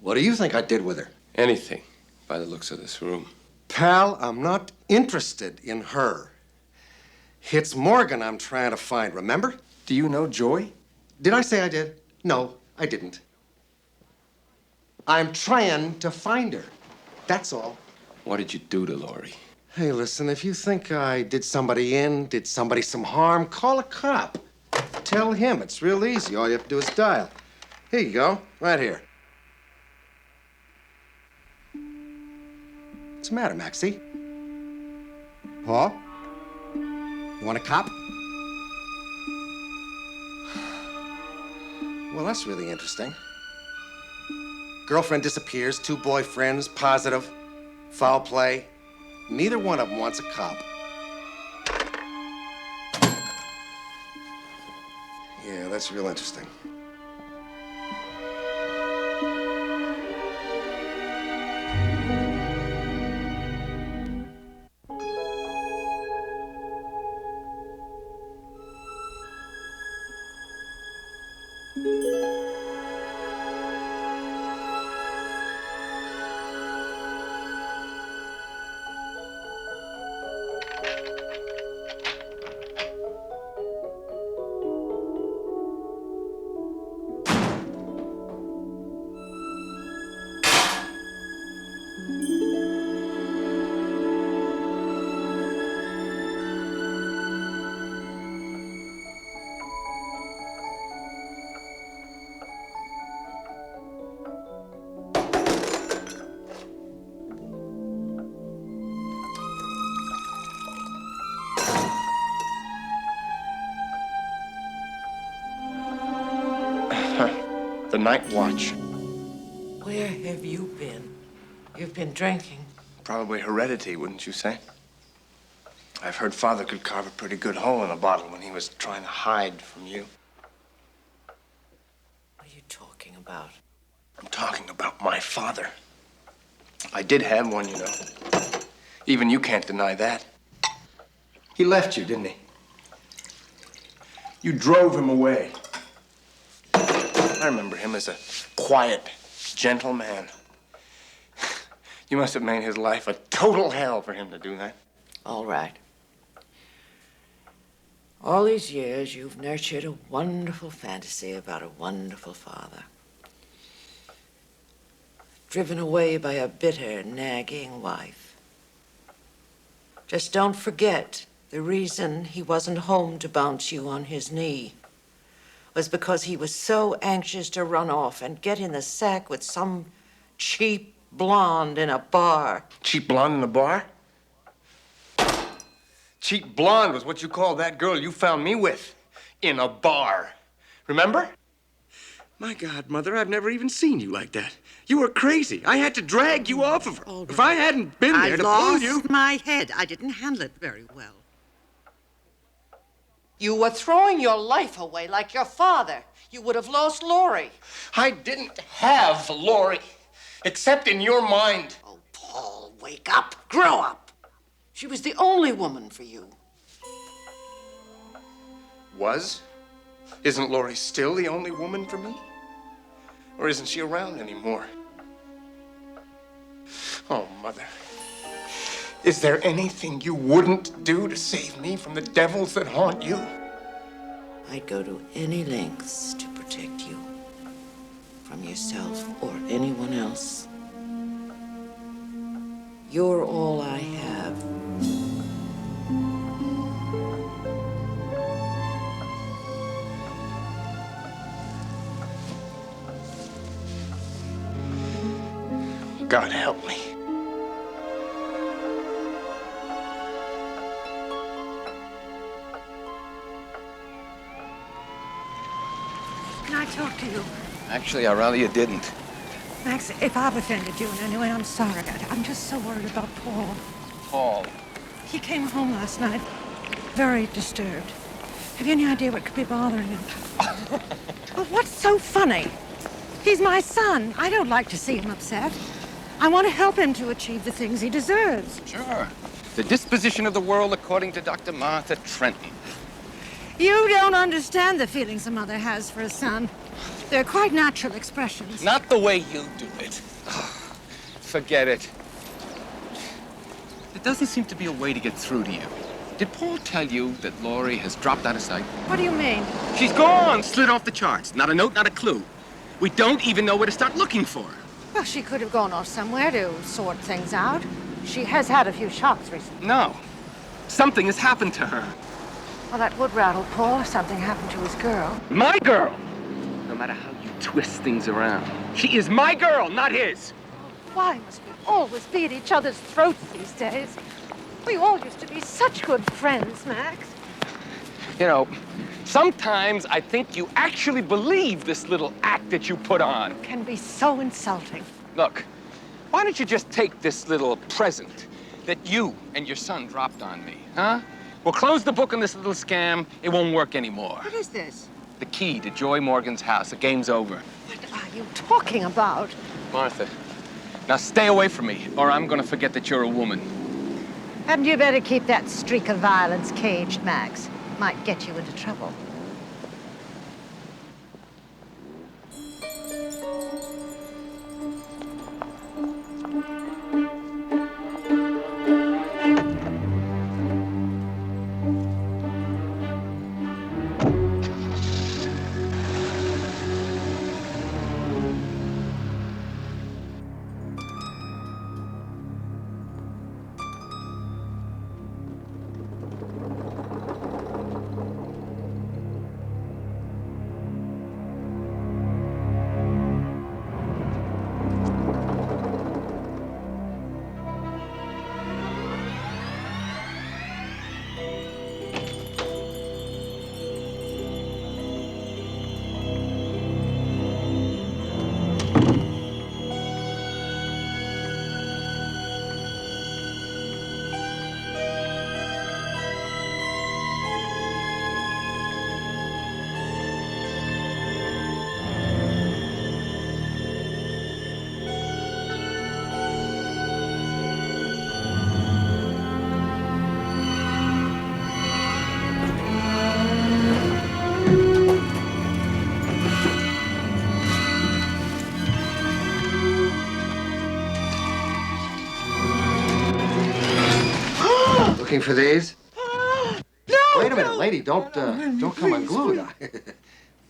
what do you think I did with her? Anything, by the looks of this room. Pal, I'm not interested in her. It's Morgan I'm trying to find, remember? Do you know Joy? Did I say I did? No, I didn't. I'm trying to find her. That's all. What did you do to Lori? Hey, listen, if you think I did somebody in, did somebody some harm, call a cop. Tell him. It's real easy. All you have to do is dial. Here you go, right here. What's the matter, Maxie? Paul? You want a cop? Well, that's really interesting. Girlfriend disappears, 2 boyfriends, positive, foul play. Neither one of them wants a cop. Yeah, that's real interesting. The night watch. Where have you been? You've been drinking. Probably heredity, wouldn't you say? I've heard Father could carve a pretty good hole in a bottle when he was trying to hide from you. What are you talking about? I'm talking about my father. I did have one, you know. Even you can't deny that. He left you, didn't he? You drove him away. I remember him as a quiet, gentle man. You must have made his life a total hell for him to do that. All right. All these years, you've nurtured a wonderful fantasy about a wonderful father. Driven away by a bitter, nagging wife. Just don't forget the reason he wasn't home to bounce you on his knee was because he was so anxious to run off and get in the sack with some cheap blonde in a bar. Cheap blonde in a bar? Cheap blonde was what you called that girl you found me with. In a bar. Remember? My God, Mother, I've never even seen you like that. You were crazy. I had to drag you off of her. If I hadn't been there to pull you... I lost my head. I didn't handle it very well. You were throwing your life away like your father. You would have lost Lori. I didn't have Lori, except in your mind. Oh, Paul, wake up. Grow up. She was the only woman for you. Was? Isn't Lori still the only woman for me? Or isn't she around anymore? Oh, Mother. Is there anything you wouldn't do to save me from the devils that haunt you? I'd go to any lengths to protect you from yourself or anyone else. You're all I have. God help me. Can I talk to you? Actually, I'd rather you didn't. Max, if I've offended you in any way, I'm sorry. I'm just so worried about Paul. Paul. He came home last night very disturbed. Have you any idea what could be bothering him? Well, what's so funny? He's my son. I don't like to see him upset. I want to help him to achieve the things he deserves. Sure. The disposition of the world according to Dr. Martha Trenton. You don't understand the feelings a mother has for a son. They're quite natural expressions. Not the way you do it. Forget it. There doesn't seem to be a way to get through to you. Did Paul tell you that Laurie has dropped out of sight? What do you mean? She's gone, slid off the charts. Not a note, not a clue. We don't even know where to start looking for her. Well, she could have gone off somewhere to sort things out. She has had a few shocks recently. No. Something has happened to her. Well, that would rattle Paul if something happened to his girl. My girl! No matter how you twist things around, she is my girl, not his. Why must we always be at each other's throats these days? We all used to be such good friends, Max. You know, sometimes I think you actually believe this little act that you put on. It can be so insulting. Look, why don't you just take this little present that you and your son dropped on me, huh? We'll close the book on this little scam. It won't work anymore. What is this? The key to Joy Morgan's house. The game's over. What are you talking about? Martha, now stay away from me, or I'm gonna forget that you're a woman. Hadn't you better keep that streak of violence caged, Max? Might get you into trouble. Looking for these? No! Wait a minute, lady. Don't come unglued.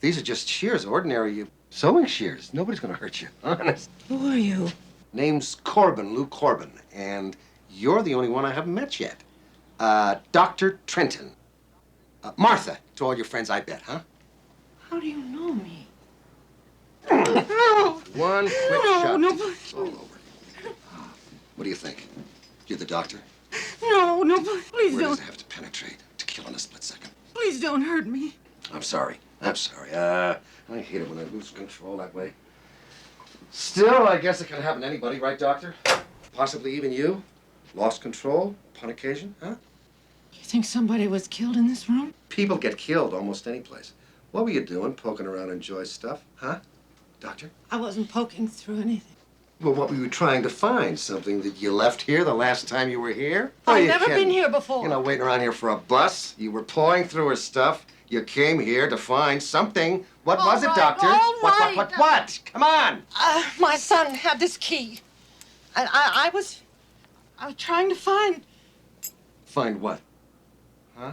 These are just shears, ordinary sewing shears. Nobody's gonna hurt you, honest. Who are you? Name's Corbin, Lou Corbin, and you're the only one I haven't met yet. Dr. Trenton. Martha, to all your friends, I bet, huh? How do you know me? One quick shot. No, It's all over. What do you think? You're the doctor? no, please Where don't. does it have to penetrate to kill in a split second? Please don't hurt me. I'm sorry. I hate it when I lose control that way. Still, I guess it can happen to anybody, right, Doctor? Possibly even you? Lost control upon occasion, huh? You think somebody was killed in this room? People get killed almost any place. What were you doing, poking around in Joy's stuff, huh? Doctor? I wasn't poking through anything. Well, what were you trying to find? Something that you left here the last time you were here? I've you never kidding? been here before. You know, waiting around here for a bus. You were pawing through her stuff. You came here to find something. What was it, Doctor? What? Come on! My son had this key. And I was trying to find... Find what? Huh?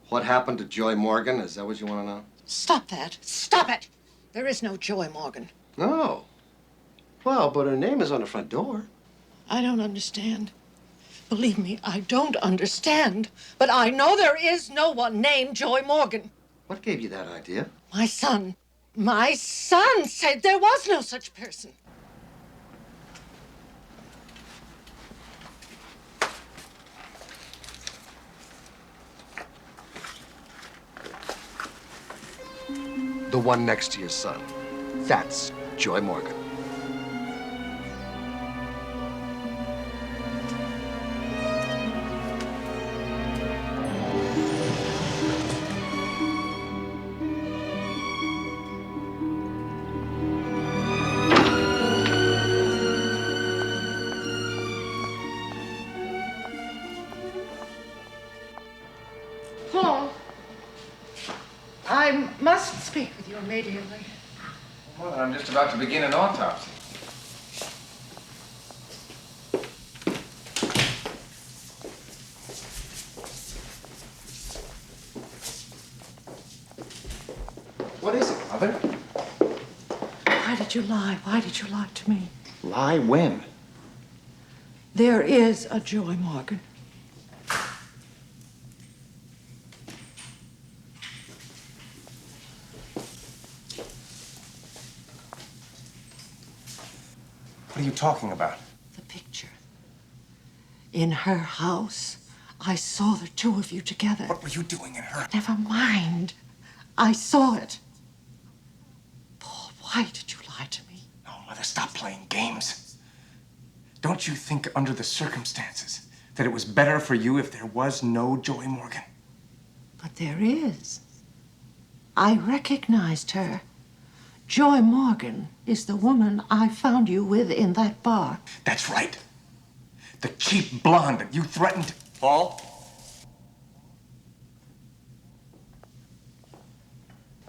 What happened to Joy Morgan? Is that what you want to know? Stop that. Stop it. There is no Joy Morgan. No. Well, but her name is on the front door. I don't understand. Believe me, I don't understand. But I know there is no one named Joy Morgan. What gave you that idea? My son said there was no such person. The one next to your son. That's Joy Morgan. speak with you immediately. Mother, I'm just about to begin an autopsy. What is it, Mother? Why did you lie? Why did you lie to me? Lie when? There is a Joy Morgan. What are you talking about? The picture. In her house. I saw the two of you together. What were you doing in her? Never mind. I saw it. Paul, why did you lie to me? No, Mother, stop playing games. Don't you think, under the circumstances, that it was better for you if there was no Joy Morgan? But there is. I recognized her. Joy Morgan is the woman I found you with in that bar. That's right. The cheap blonde that you threatened. Paul?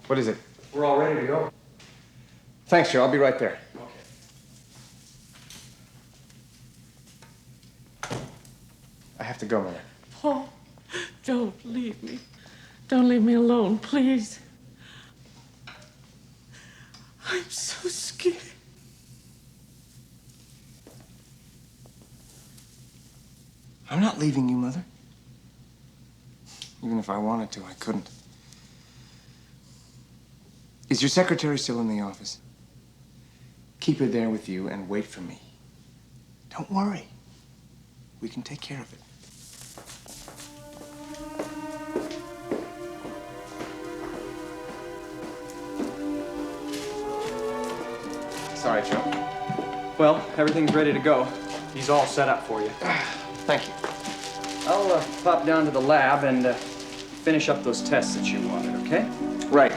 What is it? We're all ready to go. Thanks, Joe. I'll be right there. Okay. I have to go, Mother. Paul, don't leave me. Don't leave me alone, please. I'm so scared. I'm not leaving you, Mother. Even if I wanted to, I couldn't. Is your secretary still in the office? Keep her there with you and wait for me. Don't worry. We can take care of it. Sorry, Joe. Well, everything's ready to go. He's all set up for you. Thank you. I'll pop down to the lab and finish up those tests that you wanted, okay? Right.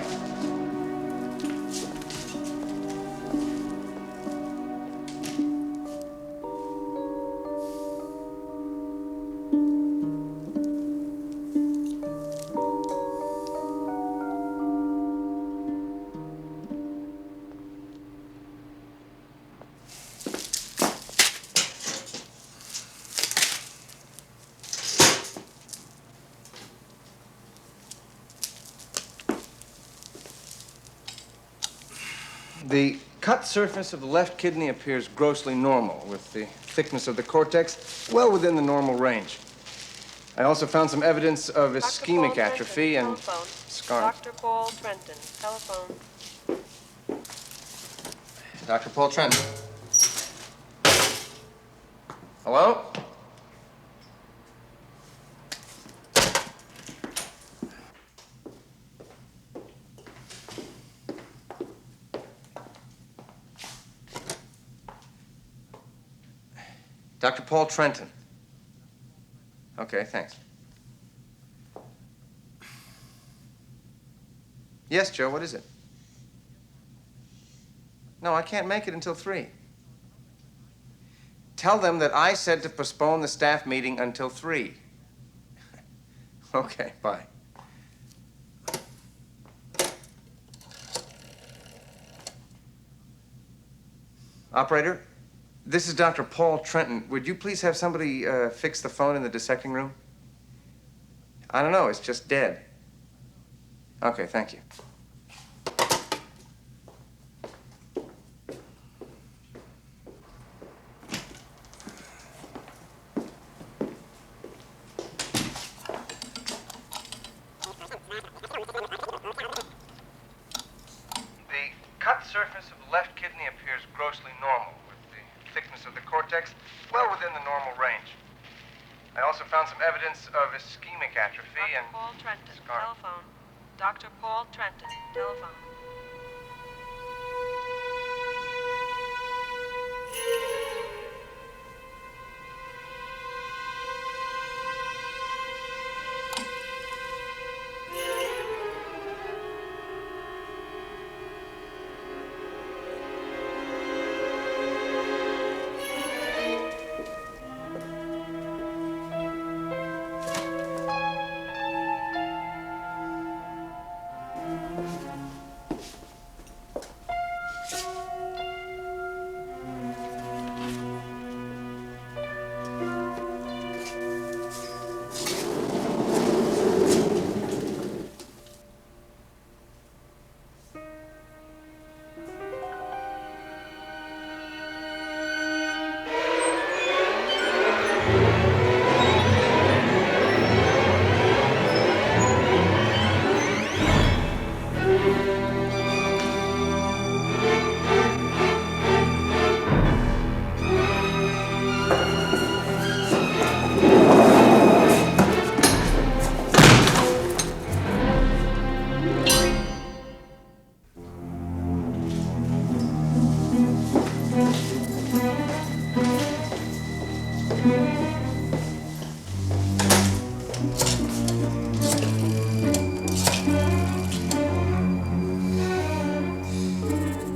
The cut surface of the left kidney appears grossly normal, with the thickness of the cortex well within the normal range. I also found some evidence of ischemic atrophy and scarring. Dr. Paul Trenton, telephone. Dr. Paul Trenton. Hello? Dr. Paul Trenton. Okay, thanks. Yes, Joe, what is it? No, I can't make it until 3. Tell them that I said to postpone the staff meeting until 3. Okay, bye. Operator, this is Dr. Paul Trenton. Would you please have somebody fix the phone in the dissecting room? I don't know, it's just dead. Okay, thank you. The cut surface of the left kidney appears grossly normal, with the thickness of the cortex well within the normal range. I also found some evidence of ischemic atrophy Dr. and Paul Trenton, scarring. telephone. Dr. Paul Trenton, telephone.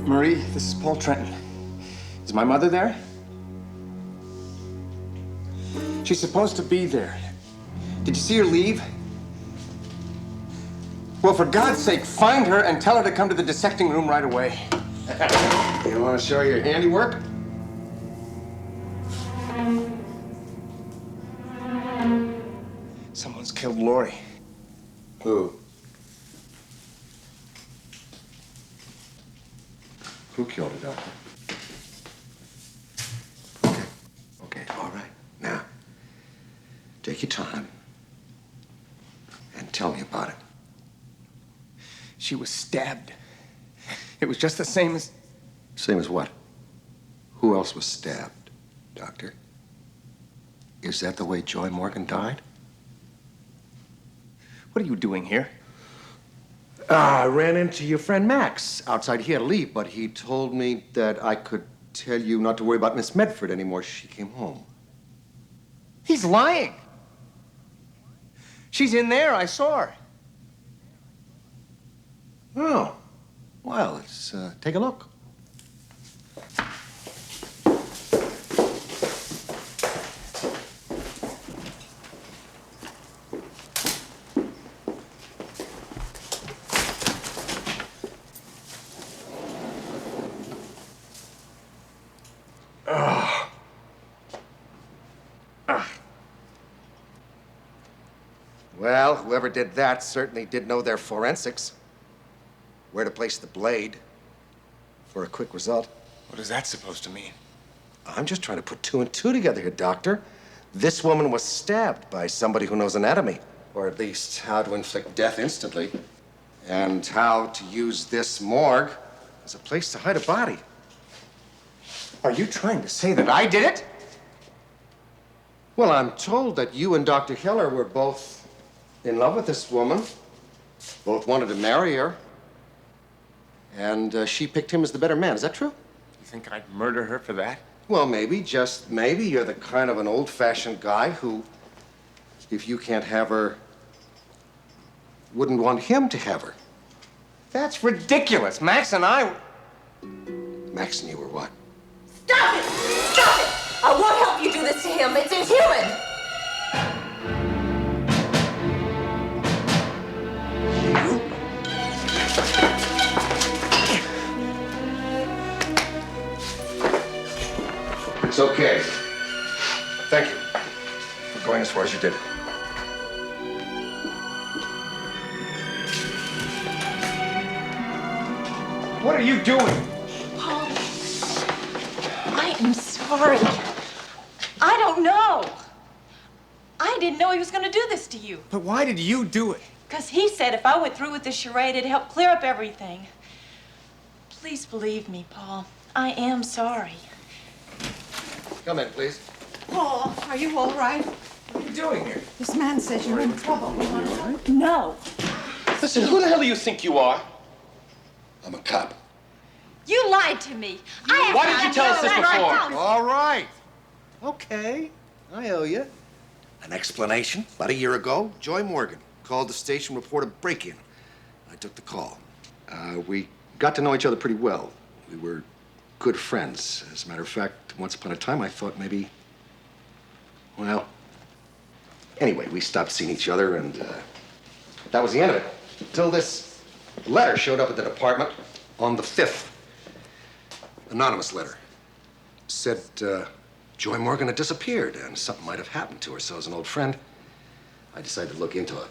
Marie, this is Paul Trenton. Is my mother there? She's supposed to be there. Did you see her leave? Well, for God's sake, find her and tell her to come to the dissecting room right away. You want to show your handiwork? Someone's killed Lori. Who? Who killed her, Doctor? Okay, all right. Now, take your time and tell me about it. She was stabbed. It was just the same as... Same as what? Who else was stabbed, Doctor? Is that the way Joy Morgan died? What are you doing here? I ran into your friend Max outside. He had to leave, but he told me that I could tell you not to worry about Miss Medford anymore. She came home. He's lying. She's in there. I saw her. Oh, well, let's take a look. Well, whoever did that certainly did know their forensics. Where to place the blade for a quick result. What is that supposed to mean? I'm just trying to put two and two together here, Doctor. This woman was stabbed by somebody who knows anatomy, or at least how to inflict death instantly, and how to use this morgue as a place to hide a body. Are you trying to say that I did it? Well, I'm told that you and Dr. Keller were both in love with this woman, both wanted to marry her, and she picked him as the better man. Is that true? You think I'd murder her for that? Well, maybe, just maybe, you're the kind of an old-fashioned guy who, if you can't have her, wouldn't want him to have her. That's ridiculous. Max and I... Max and you were what? Stop it! Stop it! I won't help you do this to him. It's inhuman! It's okay. Thank you for going as far as you did. What are you doing? Paul, I am sorry. I don't know. I didn't know he was going to do this to you. But why did you do it? Because he said if I went through with this charade, it'd help clear up everything. Please believe me, Paul. I am sorry. Come in, please. Paul, are you all right? What are you doing here? This man says you're in trouble. No. Listen, who the hell do you think you are? I'm a cop. You lied to me. Why didn't you tell us this before? All right. Okay. I owe you. An explanation. About a year ago, Joy Morgan called the station, reported a break-in. I took the call. We got to know each other pretty well. We were good friends. As a matter of fact, once upon a time, I thought maybe, well, anyway, we stopped seeing each other, and that was the end of it. Until this letter showed up at the department on the 5th. Anonymous letter. Said Joy Morgan had disappeared, and something might have happened to her. So as an old friend, I decided to look into it.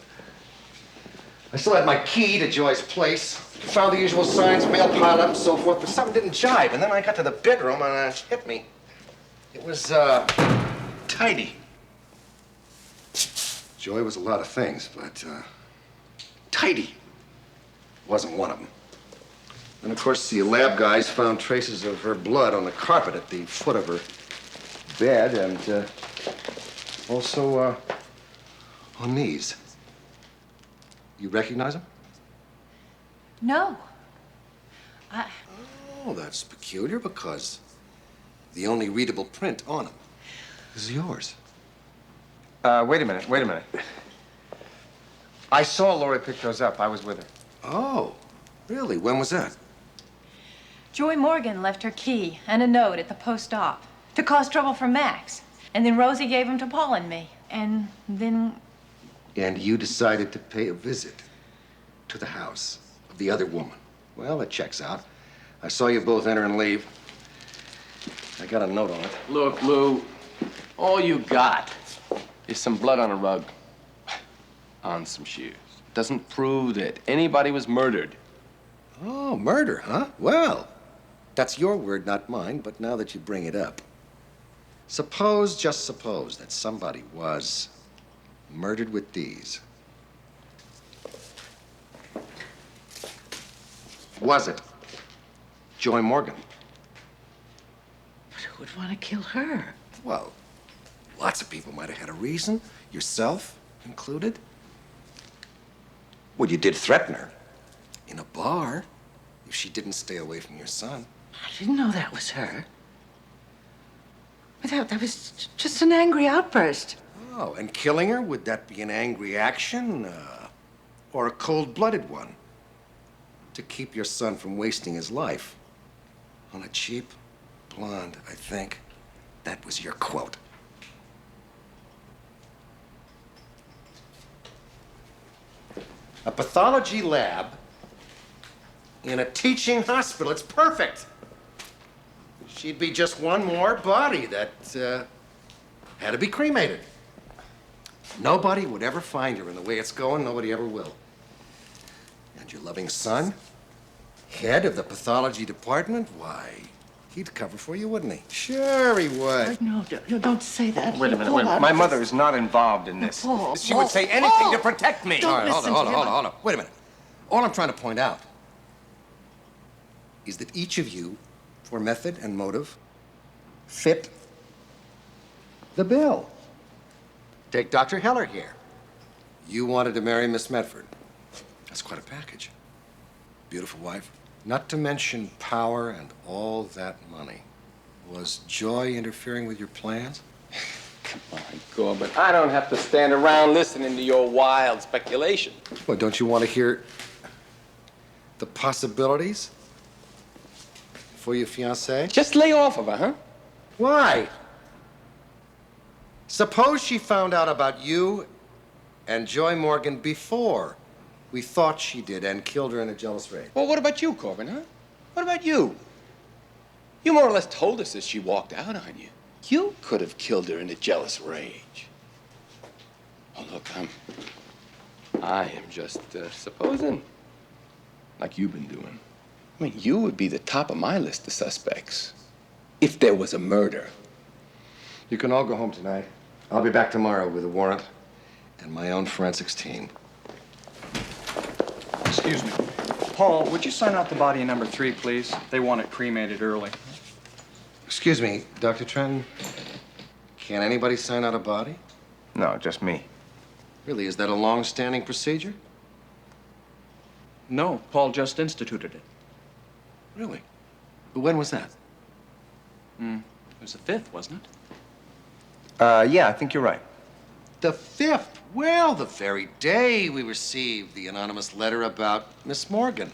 I still had my key to Joy's place. Found the usual signs, mail piled up and so forth, but something didn't jive. And then I got to the bedroom and it hit me. It was, tidy. Joy was a lot of things, but, tidy wasn't one of them. And, of course, the lab guys found traces of her blood on the carpet at the foot of her bed and, also, on these. You recognize them? No. Oh, that's peculiar because the only readable print on them was yours. Wait a minute. I saw Lori pick those up. I was with her. Oh, really? When was that? Joy Morgan left her key and a note at the post-op to cause trouble for Max. And then Rosie gave them to Paul and me. And then... And you decided to pay a visit to the house of the other woman. Well, that checks out. I saw you both enter and leave. I got a note on it. Look, Lou, all you got is some blood on a rug, on some shoes. Doesn't prove that anybody was murdered. Oh, murder, huh? Well, that's your word, not mine, but now that you bring it up, suppose, just suppose, that somebody was murdered with these. Was it Joy Morgan? But who would want to kill her? Well, lots of people might have had a reason, yourself included. Well, you did threaten her in a bar if she didn't stay away from your son. I didn't know that was her. But that was just an angry outburst. Oh, and killing her, would that be an angry action or a cold-blooded one? To keep your son from wasting his life on a cheap blonde, I think. That was your quote. A pathology lab in a teaching hospital. It's perfect. She'd be just one more body that had to be cremated. Nobody would ever find her, and the way it's going, nobody ever will. And your loving son, head of the pathology department, why, he'd cover for you, wouldn't he? Sure he would. No, don't say that. Wait a minute. My mother is not involved in this. Paul, She would say anything to protect me. Don't All right, hold listen on. to him. Wait a minute. All I'm trying to point out is that each of you, for method and motive, fit the bill. Take Dr. Heller here. You wanted to marry Miss Medford. That's quite a package. Beautiful wife. Not to mention power and all that money. Was Joy interfering with your plans? Come on, Corbin. I don't have to stand around listening to your wild speculation. Well, don't you want to hear the possibilities for your fiancée? Just lay off of her, huh? Why? Suppose she found out about you and Joy Morgan before we thought she did and killed her in a jealous rage. Well, what about you, Corbin, huh? What about you? You more or less told us as she walked out on you. You could have killed her in a jealous rage. Oh, look, I am just supposing, like you've been doing. I mean, you would be the top of my list of suspects if there was a murder. You can all go home tonight. I'll be back tomorrow with a warrant and my own forensics team. Excuse me. Paul, would you sign out the body in number 3, please? They want it cremated early. Excuse me, Dr. Trenton. Can anybody sign out a body? No, just me. Really, is that a long-standing procedure? No, Paul just instituted it. Really? But when was that? It was the 5th, wasn't it? Yeah, I think you're right. The 5th? Well, the very day we received the anonymous letter about Miss Morgan.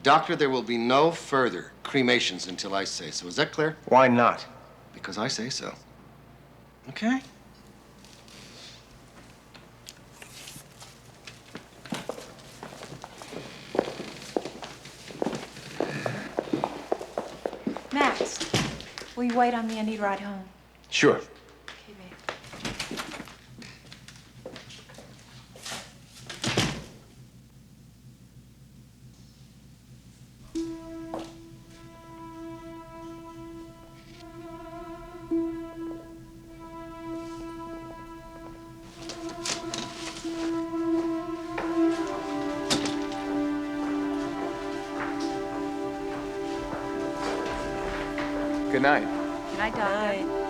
Doctor, there will be no further cremations until I say so. Is that clear? Why not? Because I say so. Okay? Max, will you wait on me? I need a ride home. Sure. Okay, babe. Good night. Good night, Doctor.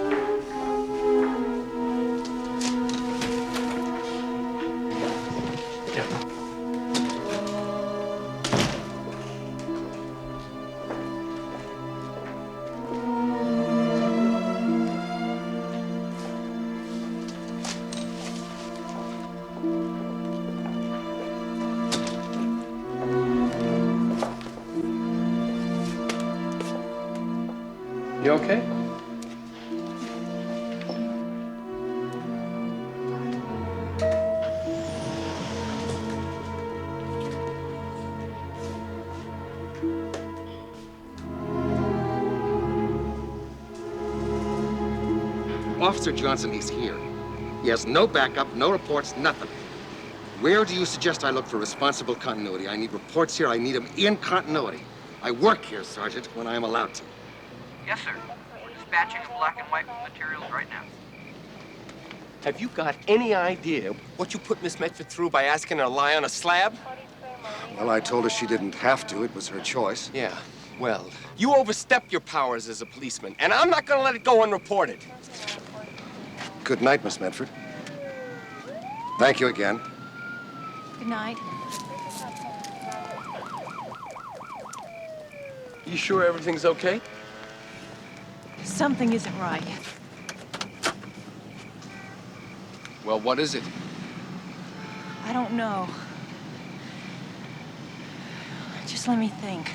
You okay? Officer Johnson is here. He has no backup, no reports, nothing. Where do you suggest I look for responsible continuity? I need reports here. I need them in continuity. I work here, Sergeant, when I am allowed to. Yes, sir. We're dispatching the black and white materials right now. Have you got any idea what you put Miss Medford through by asking her to lie on a slab? Well, I told her she didn't have to. It was her choice. Yeah, well, you overstepped your powers as a policeman, and I'm not gonna let it go unreported. Good night, Miss Medford. Thank you again. Good night. You sure everything's okay? Something isn't right. Well, what is it? I don't know. Just let me think.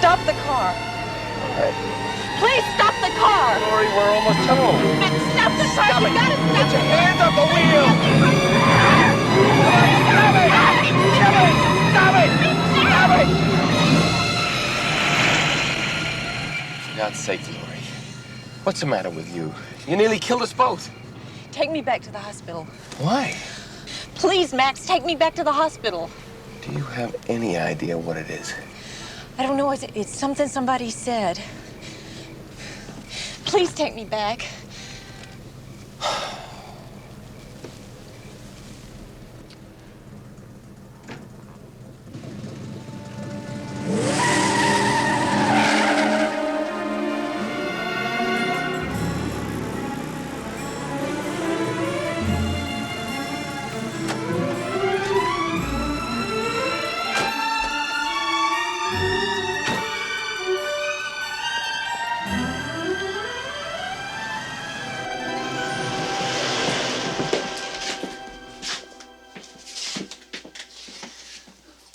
Stop the car. Please stop the car! Lori, we're almost home. Max, stop the car! Stop You it. gotta stop Get your it! hands off the wheel! Stop it! Stop it! Stop it! For God's sake, Lori. What's the matter with you? You nearly killed us both. Take me back to the hospital. Why? Please, Max, take me back to the hospital. Do you have any idea what it is? I don't know. It's something somebody said. Please take me back.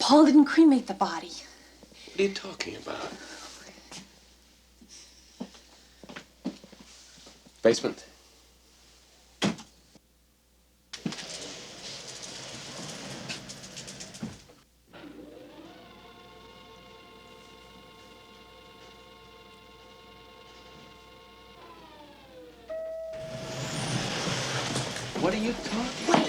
Paul didn't cremate the body. What are you talking about? Basement. What are you talking about?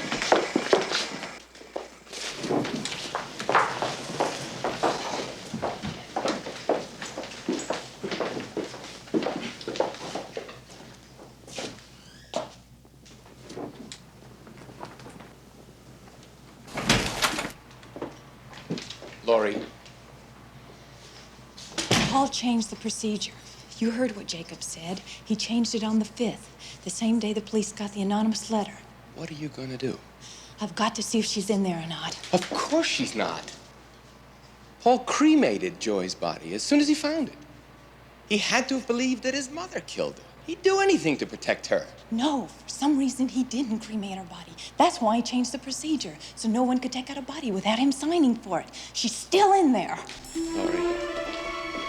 Lori. Paul changed the procedure. You heard what Jacob said. He changed it on the 5th, the same day the police got the anonymous letter. What are you gonna do? I've got to see if she's in there or not. Of course she's not. Paul cremated Joy's body as soon as he found it. He had to have believed that his mother killed her. He'd do anything to protect her. No, for some reason he didn't cremate her body. That's why he changed the procedure, so no one could take out a body without him signing for it. She's still in there. Lori.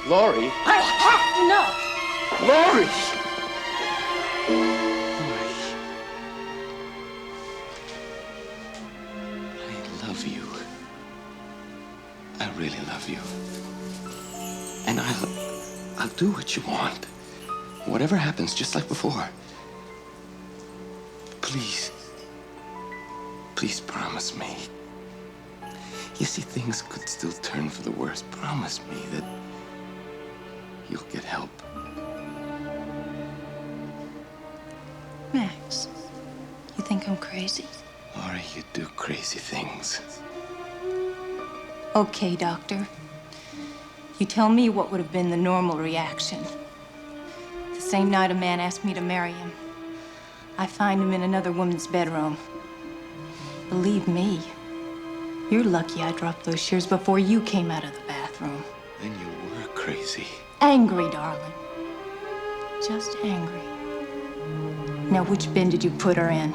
Lori. I have to know. Lori! I love you. I really love you. And I do what you want. Whatever happens, just like before. Please. Please promise me. You see, things could still turn for the worse. Promise me that you'll get help. Max, you think I'm crazy? Laura, you do crazy things. Okay, doctor. You tell me what would have been the normal reaction. The same night a man asked me to marry him, I find him in another woman's bedroom. Believe me, you're lucky I dropped those shears before you came out of the bathroom. Then you were crazy. Angry, darling. Just angry. Now, which bin did you put her in?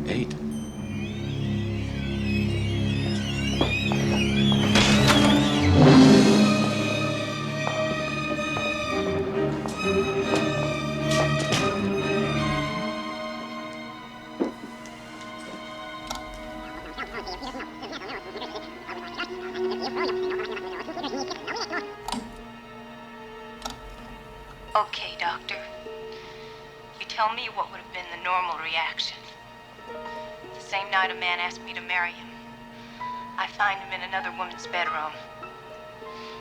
8. Okay, doctor. You tell me what would have been the normal reaction. The same night a man asked me to marry him, I find him in another woman's bedroom.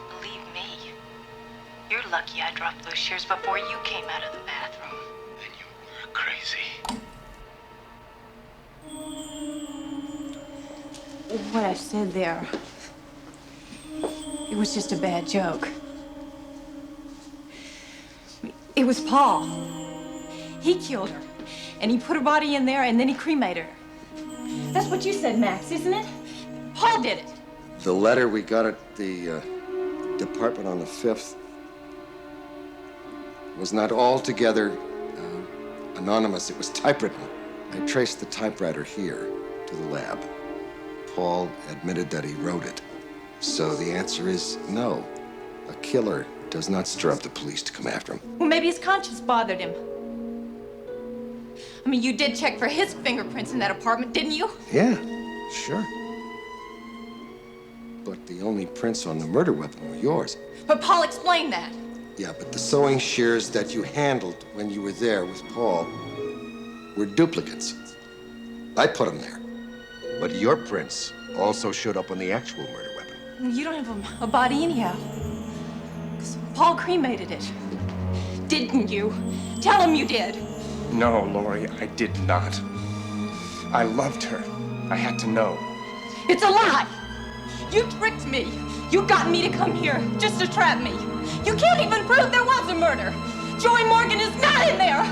Believe me, you're lucky I dropped those shears before you came out of the bathroom. Then you were crazy. What I said there, it was just a bad joke. It was Paul. He killed her, and he put her body in there, and then he cremated her. That's what you said, Max, isn't it? Paul did it. The letter we got at the department on the 5th was not altogether anonymous. It was typewritten. I traced the typewriter here to the lab. Paul admitted that he wrote it. So the answer is no. A killer does not stir up the police to come after him. Well, maybe his conscience bothered him. I mean, you did check for his fingerprints in that apartment, didn't you? Yeah, sure. But the only prints on the murder weapon were yours. But Paul explained that. Yeah, but the sewing shears that you handled when you were there with Paul were duplicates. I put them there. But your prints also showed up on the actual murder weapon. You don't have a body anyhow. 'Cause Paul cremated it. Didn't you? Tell him you did. No, Lori, I did not. I loved her. I had to know. It's a lie. You tricked me. You got me to come here just to trap me. You can't even prove there was a murder. Joy Morgan is not in there.